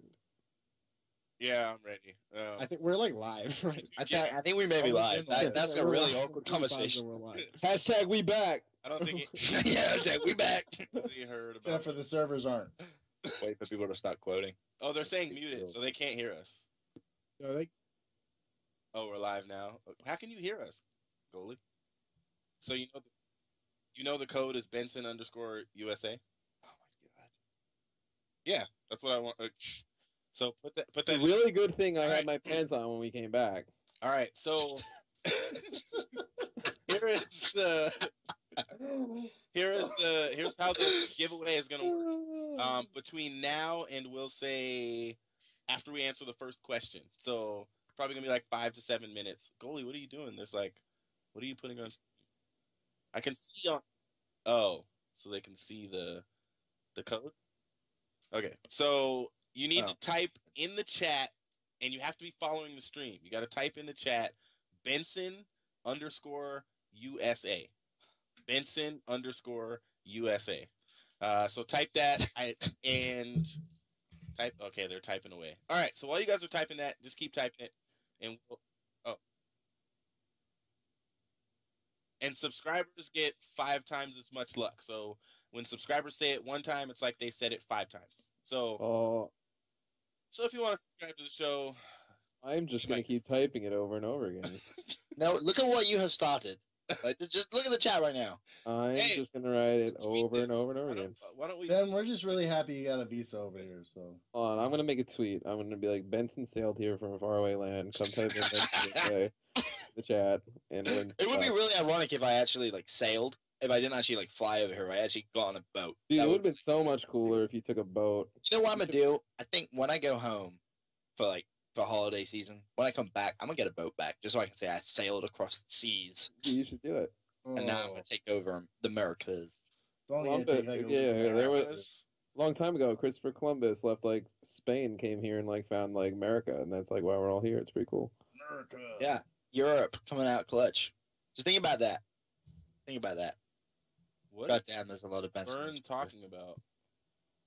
Yeah, I'm ready. I think we're like live, right? I think we may be Oh, we live. did live. That's a We're really live. awkward Pretty positive conversation. We're live. Hashtag we back. I don't think Yeah, Jack, we back. anybody heard Except about for the servers aren't. Wait for people to start quoting. Oh, they're saying muted, so they can't hear us. No, they Oh, we're live now. How can you hear us, goalie? So you know the code is Benson _USA. Oh my god. Yeah, that's what I want. So put that. It's a really good thing I had my pants on when we came back. All right. So here's how the giveaway is gonna work. Between now and we'll say after we answer the first question. So probably gonna be like 5 to 7 minutes. Goalie, what are you doing? There's like, what are you putting on? I can see on. Oh, so they can see the code. Okay, so you need to type in the chat, and you have to be following the stream. You got to type in the chat Benson _USA. Benson _USA. So type that and type. Okay, they're typing away. All right. So while you guys are typing that, just keep typing it, and and subscribers get 5 times as much luck. So when subscribers say it one time, it's like they said it 5 times. So so if you want to subscribe to the show, I'm just gonna keep typing it over and over again. No, look at what you have started. Like, just look at the chat right now. I'm just gonna write it over and over and over again. Why don't we? Ben, we're just really happy you got a visa over here. So Hold on, I'm gonna make a tweet. I'm gonna be like, Benson sailed here from a faraway land. Come type in Benson USA in the chat, and when It would be really ironic if I actually like sailed. If I didn't actually like fly over here, I actually got on a boat. dude, That it would have been so much cooler if you took a boat. You know what I'm gonna do? I think when I go home for holiday season, when I come back, I'm gonna get a boat back just so I can say I sailed across the seas. You should do it. And now I'm gonna take over the Americas. It's only Well, gonna take like a yeah, little there bit. was a long time ago. Christopher Columbus left like Spain, came here and like found like America, and that's like why we're all here. It's pretty cool. America. Yeah, Europe coming out clutch. Just think about that. Think about that. What God is damn, there's a lot of Benson. Vern talking about?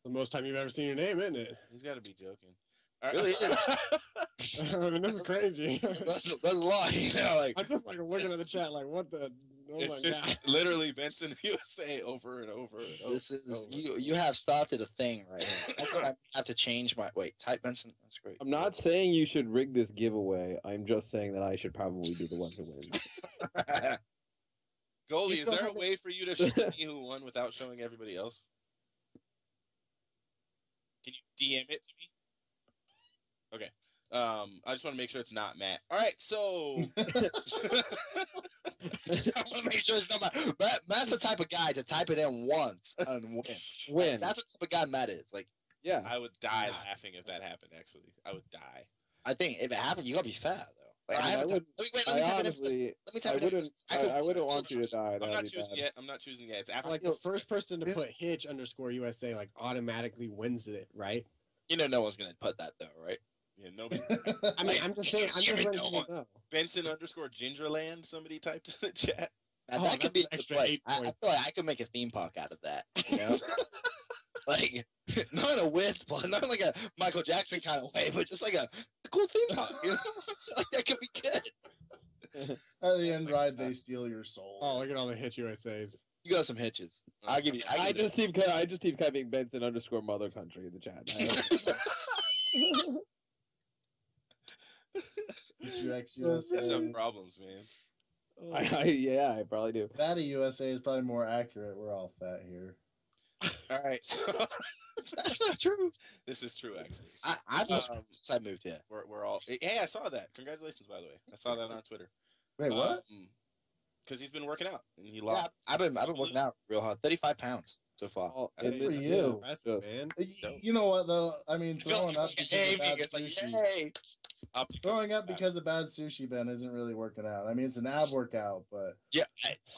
the most time you've ever seen your name, isn't it? He's got to be joking. All Really is. I mean, this is crazy. That's a lot, you know. Like I'm just like looking at the chat, like, what the? Oh It's my just god! literally Benson USA over and over. And over this is and over. you have started a thing right here. I think I have to change my type Benson. That's great. I'm not saying you should rig this giveaway. I'm just saying that I should probably be the one who wins. Goalie, You is still there a have way for you to show me who won without showing everybody else? Can you DM it to me? Okay. I just want to make sure it's not Matt. All right, so I want to make sure it's not Matt's the type of guy to type it in once and win. Win. That's the type of guy Matt is. Like, Yeah. I would die laughing if that happened. Actually, I would die. I think if it happened, you gotta be fair though. Like, I haven't would- let me I type honestly, it in. Let me type I it in. wouldn't. I wouldn't want you to die. I'm That'd not be choosing bad. yet. I'm not choosing yet. It's after Like the first person to put Hitch _USA like automatically wins it, right? You know, no one's gonna put that though, right? Yeah, nobody. I mean, I'm just saying. I'm just You're letting no you know. Benson _Gingerland. Somebody typed in the chat. Now, Oh, that could be that's an a extra place. 8 I points. feel like I could make a theme park out of that. You know, like not in a weird spot, not like a Michael Jackson kind of way, but just like a cool theme park. You know, like that could be good. At the end ride, they steal your soul. Oh, look at all the Hitch USAs. You got some hitches. I'll give you. I just keep typing Benson _mother country in the chat. Your ex-USA. That's some problems, man. Yeah, I probably do. Fatty USA is probably more accurate. We're all fat here. All right, so That's not true. this is true actually. I've since I moved here. We're all. Hey, I saw that. Congratulations, by the way. I saw that on Twitter. Wait, what? Because he's been working out and he Yeah, lost. I've been working out real hard. 35 pounds so far. Oh, That's and for then- you. Impressive, man. You know what though? I mean, throwing up because Hey, of bad it's like, sushi. yay. Throwing up because of bad sushi, Ben, isn't really working out. I mean, it's an ab workout, but Yeah,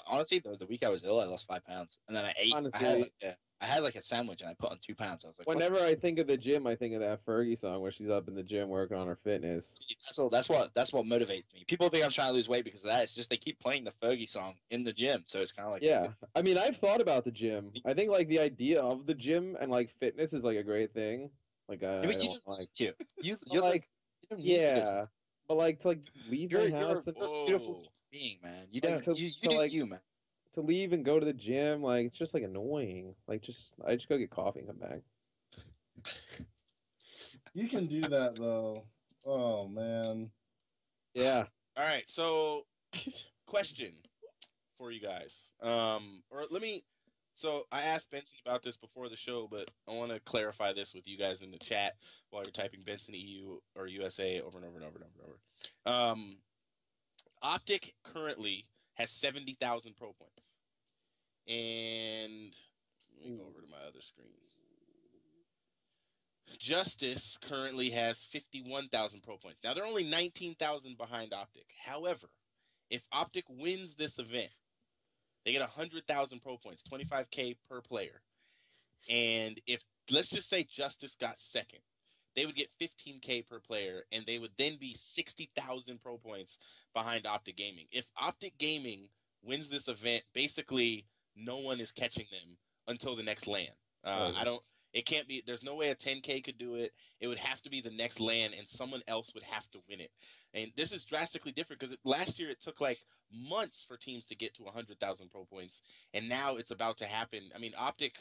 honestly, the week I was ill, I lost 5 pounds, and then I ate. I had Honestly, like I had like a sandwich and I put on 2 pounds. I was like, Whenever I think of the gym, I think of that Fergie song where she's up in the gym working on her fitness. That's what motivates me. People think I'm trying to lose weight because of that. It's just they keep playing the Fergie song in the gym, so it's kind of like Yeah, I mean, I've thought about the gym. I think like the idea of the gym and like fitness is like a great thing. Like Yeah, I but you don't don't like, need to. but, You're like you don't need to. yeah, but like to like leave my house and You're a beautiful being, man. You Like, don't to- you to, do like- you, man. to leave and go to the gym, like it's just like annoying. Like I just go get coffee and come back. You can do that though. Oh man. Yeah. All right, so question for you guys. Or let me. So I asked Benson about this before the show, but I want to clarify this with you guys in the chat while you're typing Benson EU or USA over and over and over and over and over. OpTic currently has 70,000 pro points, and let me go over to my other screen. Justice currently has 51,000 pro points. Now they're only 19,000 behind OpTic. However, if OpTic wins this event, they get 100,000 pro points, 25K per player. And if, let's just say Justice got second, they would get 15K per player, and they would then be 60,000 pro points behind OpTic Gaming. If OpTic Gaming wins this event, basically no one is catching them until the next LAN. It can't be, there's no way a 10K could do it. It would have to be the next LAN, and someone else would have to win it. And this is drastically different because last year it took like months for teams to get to 100,000 pro points, and now it's about to happen. I mean, OpTic,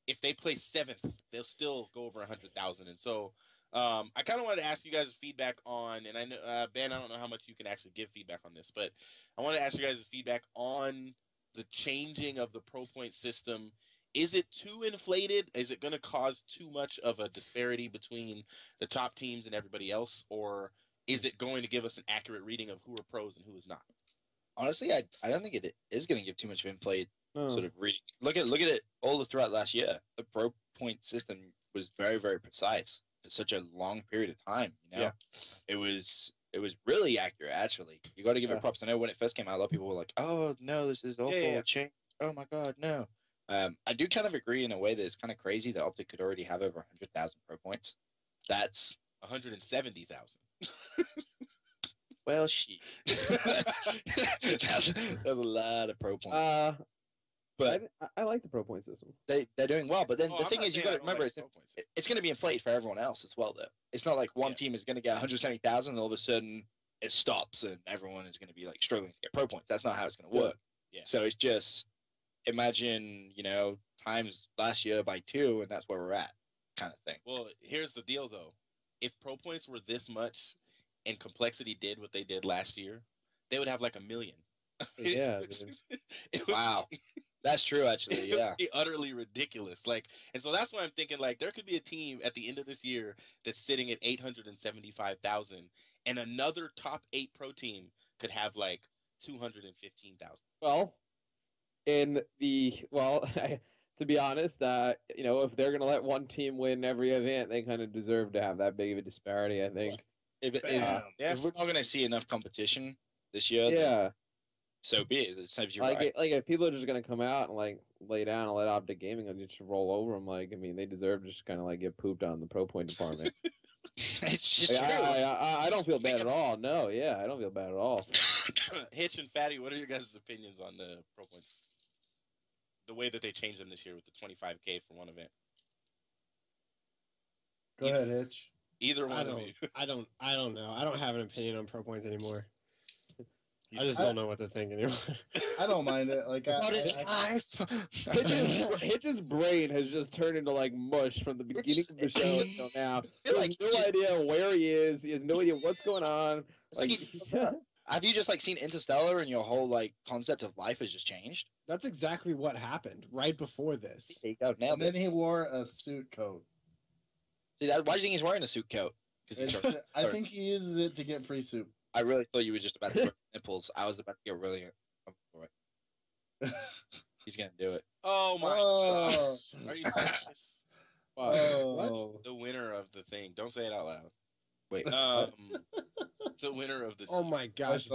if they place 7th, they'll still go over 100,000. And so I kind of wanted to ask you guys' feedback on, and I know, Ben, I don't know how much you can actually give feedback on this, but I want to ask you guys' feedback on the changing of the pro point system. Is it too inflated? Is it going to cause too much of a disparity between the top teams and everybody else? Or is it going to give us an accurate reading of who are pros and who is not? Honestly, I don't think it is going to give too much of inflated Oh. sort of reading. Look at it all throughout last year. The pro point system was very, very precise for such a long period of time. You know, it was really accurate. Actually, you got to give it props. I know when it first came out, a lot of people were like, "Oh no, this is awful change. Oh my god, no." I do kind of agree in a way that it's kind of crazy that OpTic could already have over 100,000 pro points. That's 170,000. Well, shit. that's a lot of pro points. But I like the pro point system. they're doing well. But then the I'm thing not is, you saying got to I don't remember, like pro points. it's going to be inflated for everyone else as well, though. It's not like one team is going to get 170,000 and all of a sudden it stops and everyone is going to be like struggling to get pro points. That's not how it's going to work. Yeah. So it's just imagine, times last year by 2, and that's where we're at, kind of thing. Well, here's the deal, though. If pro points were this much and complexity did what they did last year, they would have like 1 million. Yeah. Wow. That's true, actually. It Yeah. would be utterly ridiculous. And so that's why I'm thinking, there could be a team at the end of this year that's sitting at 875,000, and another top 8 pro team could have 215,000. Well, to be honest, if they're gonna let one team win every event, they kind of deserve to have that big of a disparity. I think. If we're not going to see enough competition this year, then so be it. It saves you right. If people are just gonna come out and lay down and let OpTic Gaming and just roll over them, they deserve to just kind of get pooped on the pro point department. It's just true. I don't feel bad at all. No, I don't feel bad at all. Hitch and Fatty, what are your guys' opinions on the pro points? The way that they changed them this year with the 25K for one event. Go ahead, Hitch. Either one of you. I don't know. I don't have an opinion on pro points anymore. I just don't know what to think anymore. I don't mind it. What is life? Hitch's brain has just turned into mush from the beginning of the show until now. He has no idea where he is. He has no idea what's going on. Have you just seen Interstellar and your whole concept of life has just changed? That's exactly what happened right before this. And then he wore a suit coat. See, why do you think he's wearing a suit coat? I think he uses it to get free soup. I really thought you were just about to put nipples. I was about to get really for it. He's gonna do it. Oh my gosh. Are you serious? What? The winner of the thing. Don't say it out loud. Wait. The winner of the. Oh my gosh,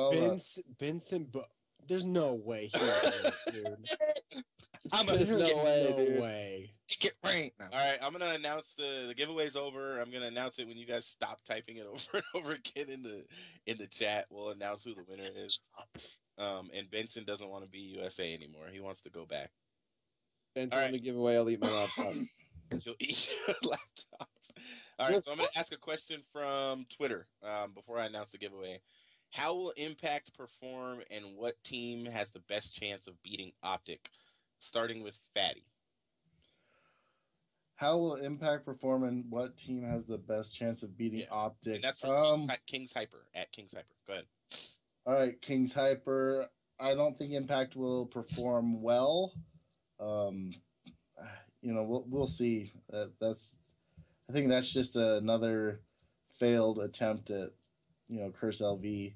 Benson. There's no way he would, dude. I'm There's no way, dude. way. Make it rain. No. All right, I'm gonna announce the giveaway's over. I'm gonna announce it when you guys stop typing it over and over again in the chat. We'll announce who the winner is. And Benson doesn't want to be USA anymore. He wants to go back. Benson, All let right. me give away. I'll eat my laptop. You'll eat your laptop. All right, so I'm gonna ask a question from Twitter before I announce the giveaway. How will Impact perform, and what team has the best chance of beating OpTic? Starting with Fatty. How will Impact perform, and what team has the best chance of beating Yeah. OpTic? And that's from King's Hyper at King's Hyper. Go ahead. All right, King's Hyper. I don't think Impact will perform well. We'll see. I think that's just another failed attempt at, Curse LV.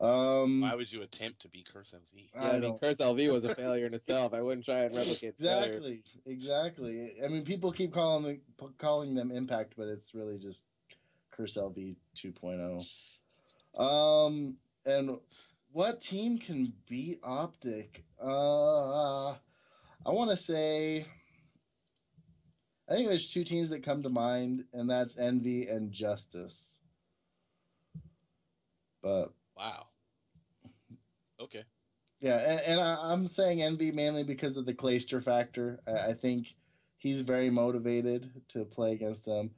Why would you attempt to be Curse LV? Yeah, I mean, Curse LV was a failure in itself. I wouldn't try and replicate failure. Exactly. I mean, people keep calling them Impact, but it's really just Curse LV 2.0. And what team can beat OpTic? I want to say, I think there's two teams that come to mind, and that's Envy and Justice. But wow. Okay. Yeah, and I'm saying Envy mainly because of the Clayster factor. I think he's very motivated to play against them.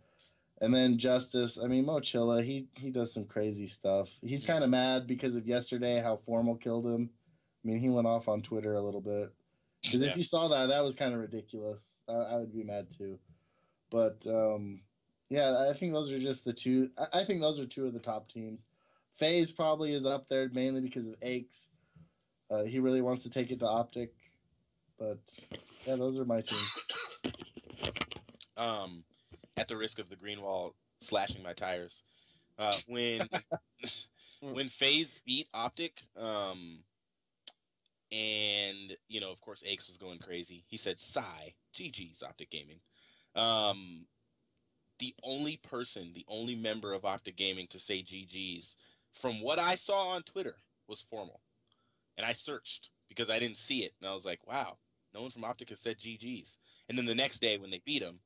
And then Justice, I mean, Mochilla, he does some crazy stuff. He's kind of mad because of yesterday, how Formal killed him. I mean, he went off on Twitter a little bit. Because if you saw that was kind of ridiculous. I would be mad too. But, yeah, I think those are just the two. I think those are two of the top teams. FaZe probably is up there mainly because of STiKS. He really wants to take it to OpTic. But, yeah, those are my teams. At the risk of the green wall slashing my tires, when FaZe beat OpTic, and of course STiKS was going crazy. He said, "Sigh, GG's OpTic Gaming." The only member of OpTic Gaming to say GG's, from what I saw on Twitter, was Formal, and I searched because I didn't see it, and I was like, "Wow, no one from OpTic has said GG's." And then the next day when they beat him,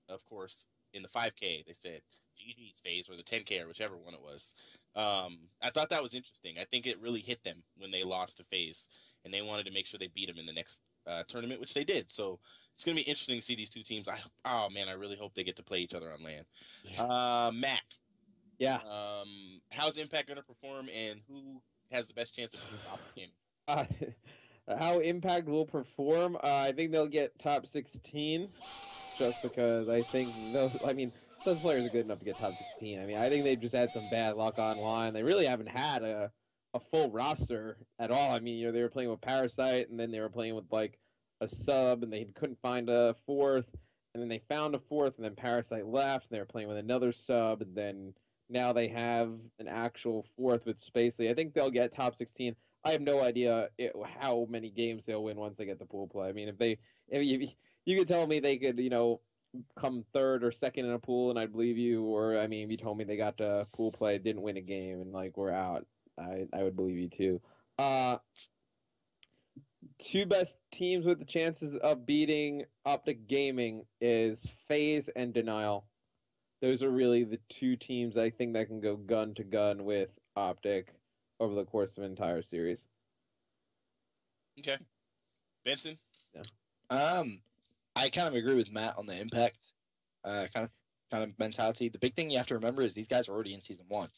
of course, in the 5K, they said GG's FaZe or the 10K or whichever one it was. I thought that was interesting. I think it really hit them when they lost to FaZe, and they wanted to make sure they beat them in the next tournament, which they did. So it's going to be interesting to see these two teams. I really hope they get to play each other on LAN. Yes. Matt. Yeah. How's Impact going to perform, and who has the best chance of beating OpTic Gaming? How Impact will perform? I think they'll get top 16. Just because I think those players are good enough to get top 16. I mean, I think they've just had some bad luck online. They really haven't had a full roster at all. I mean, they were playing with Parasite, and then they were playing with like a sub, and they couldn't find a fourth, and then they found a fourth, and then Parasite left, and they were playing with another sub, and then now they have an actual fourth with Spacely. I think they'll get top 16. I have no idea how many games they'll win once they get the pool play. I mean, if you could tell me they could, come third or second in a pool, and I'd believe you. Or, I mean, if you told me they got to pool play, didn't win a game, and, we're out, I would believe you, too. Two best teams with the chances of beating OpTic Gaming is FaZe and Denial. Those are really the two teams I think that can go gun to gun with OpTic over the course of an entire series. Okay. Benson? Yeah. I kind of agree with Matt on the Impact kind of mentality. The big thing you have to remember is these guys are already in season 1.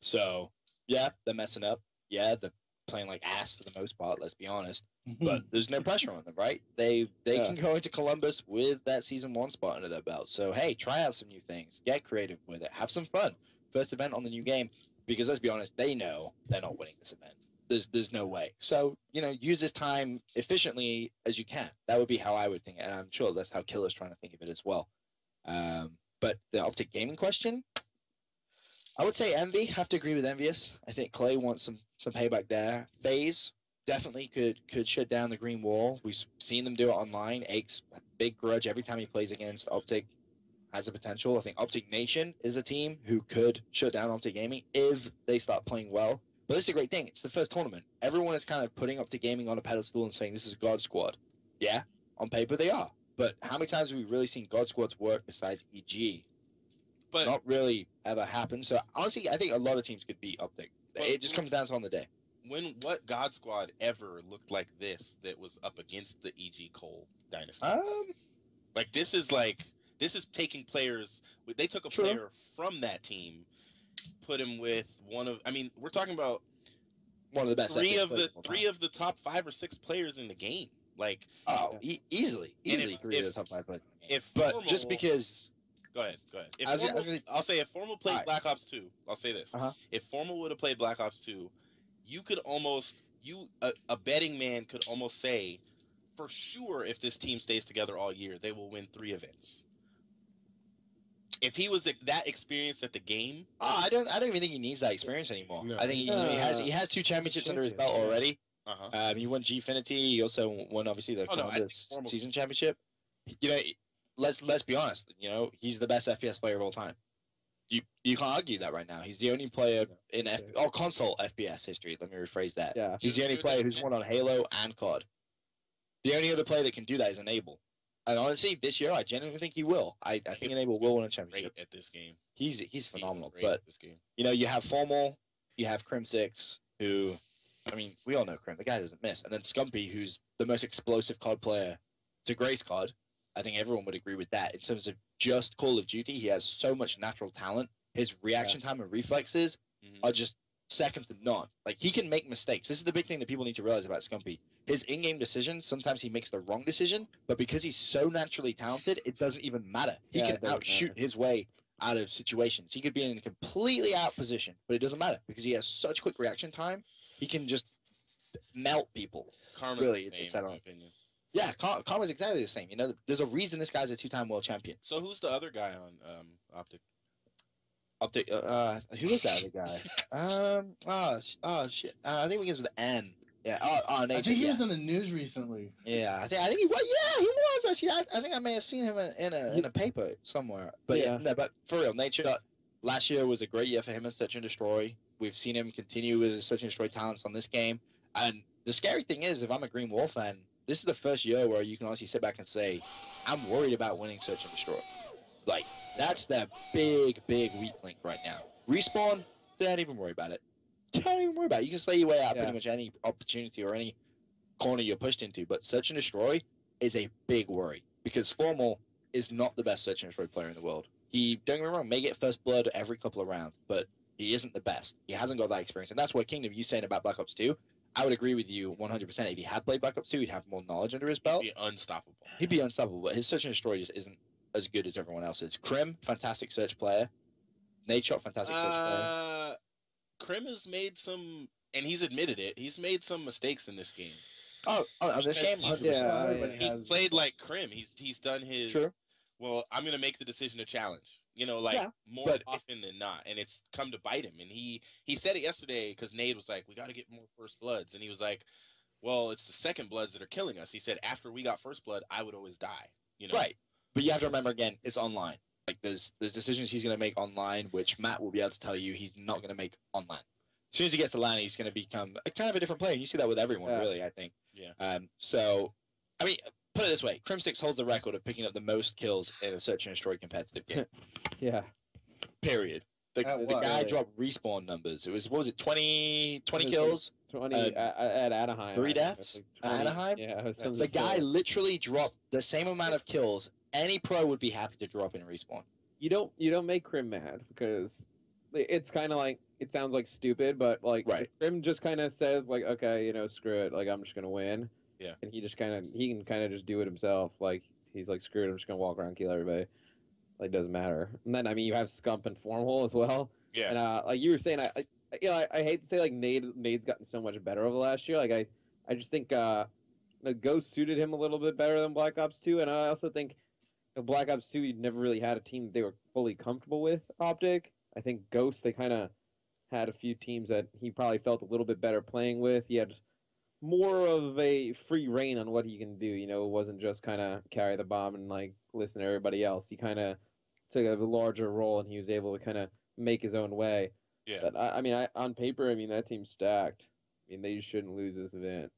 So, yeah, they're messing up. Yeah, they're playing like ass for the most part, let's be honest. But there's no pressure on them, right? They can go into Columbus with that season 1 spot under their belt. So, hey, try out some new things. Get creative with it. Have some fun. First event on the new game. Because let's be honest, they know they're not winning this event. There's no way. So, use this time efficiently as you can. That would be how I would think it. And I'm sure that's how Killer's trying to think of it as well. But the OpTic Gaming question, I would say Envy. Have to agree with Envious. I think Clay wants some payback there. FaZe definitely could shut down the green wall. We've seen them do it online. STiKS, big grudge every time he plays against OpTic. Has a potential. I think OpTic Nation is a team who could shut down OpTic Gaming if they start playing well. But this is a great thing. It's the first tournament. Everyone is kind of putting OpTic Gaming on a pedestal and saying this is a God squad. Yeah, on paper they are. But how many times have we really seen God Squads work besides EG? But Not really ever happened. So honestly, I think a lot of teams could beat OpTic. But- It just comes down to on the day. what God Squad ever looked like this that was up against the EG Cole dynasty? Like this is taking players. They took a True. player from that team, put him with one of. I mean, we're talking about one of the best. three FPS of players the of all three time. of the top 5 or 6 players in the game. Like, Oh, easily And three of the top 5 players. In the game. if But Formal, just because go ahead. If I was Formal, gonna- I'll say if Formal played Alright. Black Ops 2, I'll say this: Uh-huh. if Formal would have played Black Ops 2, you could almost a betting man could almost say, for sure, if this team stays together all year, they will win 3 events. If he was that experienced at the game, I don't even think he needs that experience anymore. No. I think he has 2 championships under his belt champion, yeah. already. uh-huh. He won Gfinity. He also won obviously the Oh, no, I think Columbus Formal- season championship. You know, let's be honest. You know, he's the best FPS player of all time. You can't argue that right now. He's the only player in console FPS history. Let me rephrase that. Yeah. He's the only player who's won on Halo and COD. The only other player that can do that is Enable. And honestly, this year I genuinely think he will. I think Enable will win a Great championship. at this game. He's phenomenal. Great But at this game. you know, you have Formal, you have Crim6, who, I mean, we all know Crim. The guy doesn't miss. And then Scumpy, who's the most explosive COD player to grace COD. I think everyone would agree with that. In terms of just Call of Duty, he has so much natural talent. His reaction time and reflexes are just second to none. Like, he can make mistakes. This is the big thing that people need to realize about Scumpy. His in-game decisions, sometimes he makes the wrong decision, but because he's so naturally talented, it doesn't even matter. He Yeah, can it doesn't outshoot matter. his way out of situations. He could be in a completely out position, but it doesn't matter because he has such quick reaction time. He can just melt people. Karma's Really, the same, it's in that my on. opinion. Yeah, Karma's exactly the same. You know, there's a reason this guy's a 2-time world champion. So who's the other guy on OpTic? Who was that other guy? Shit. I think it begins with N. Yeah. I Nature. think he Yeah. was in the news recently. Yeah, I think he was. Yeah, he was actually. I think I may have seen him in a paper somewhere. But Yeah. no, but for real, Nature. Last year was a great year for him in Search and Destroy. We've seen him continue with his Search and Destroy talents on this game. And the scary thing is, if I'm a Green Wolf fan, this is the first year where you can honestly sit back and say, I'm worried about winning Search and Destroy. Like, that's their big weak link right now. Respawn, don't even worry about it. Don't even worry about it. You can slay your way out Yeah. pretty much any opportunity or any corner you're pushed into. But Search and Destroy is a big worry because Formal is not the best Search and Destroy player in the world. He, don't get me wrong, may get first blood every couple of rounds, but he isn't the best. He hasn't got that experience. And that's what Kingdom, you saying about Black Ops 2, I would agree with you 100%. If he had played Black Ops 2, he'd have more knowledge under his belt. He'd be unstoppable. He'd be unstoppable, but his Search and Destroy just isn't as good as everyone else's. Krim, fantastic search player. Nadeshot, fantastic search player. Krim has made some, and he's admitted it. He's made some mistakes in this game. On this game, Because 100%. Yeah, Everybody He's has- played like Krim. He's done his. True. Well, I'm gonna make the decision to challenge. You know, like Yeah, more but often than not, and it's come to bite him. And he said it yesterday because Nade was like, "We got to get more first bloods," and he was like, "Well, it's the second bloods that are killing us." He said, "After we got first blood, I would always die." You know, Right. But you have to remember again, it's online. Like there's decisions he's gonna make online, which Matt will be able to tell you he's not gonna make online. As soon as he gets to LAN, he's gonna become a kind of a different player. And you see that with everyone, Yeah. really, I think. Yeah. So I mean, put it this way, Crim6 holds the record of picking up the most kills in a Search and Destroy competitive game. Yeah. Period. The At guy what? Really? dropped respawn numbers. It was, what was it, 20 It was kills? 20 Um, at Anaheim. 3 I think. deaths Like at 20. Anaheim? Yeah, it was That's- The something guy silly. literally dropped the same amount of kills any pro would be happy to drop in respawn. You don't make Crim mad because it's kind of like it sounds like stupid, but like Right. Crim just kind of says like, okay, screw it, like I'm just gonna win. Yeah. And he can kind of just do it himself. Like he's like, screw it, I'm just gonna walk around and kill everybody. Like doesn't matter. And then I mean you have Scump and Formhole as well. Yeah. And like you were saying, I hate to say like Nade's gotten so much better over the last year. Like I just think the Ghost suited him a little bit better than Black Ops 2, and I also think Black Ops 2 he never really had a team they were fully comfortable with. OpTic, I think Ghost they kind of had a few teams that he probably felt a little bit better playing with. He had more of a free reign on what he can do. It wasn't just kind of carry the bomb and like listen to everybody else. He kind of took a larger role and he was able to kind of make his own way. Yeah. But I mean, on paper, I mean that team's stacked. I mean, they shouldn't lose this event.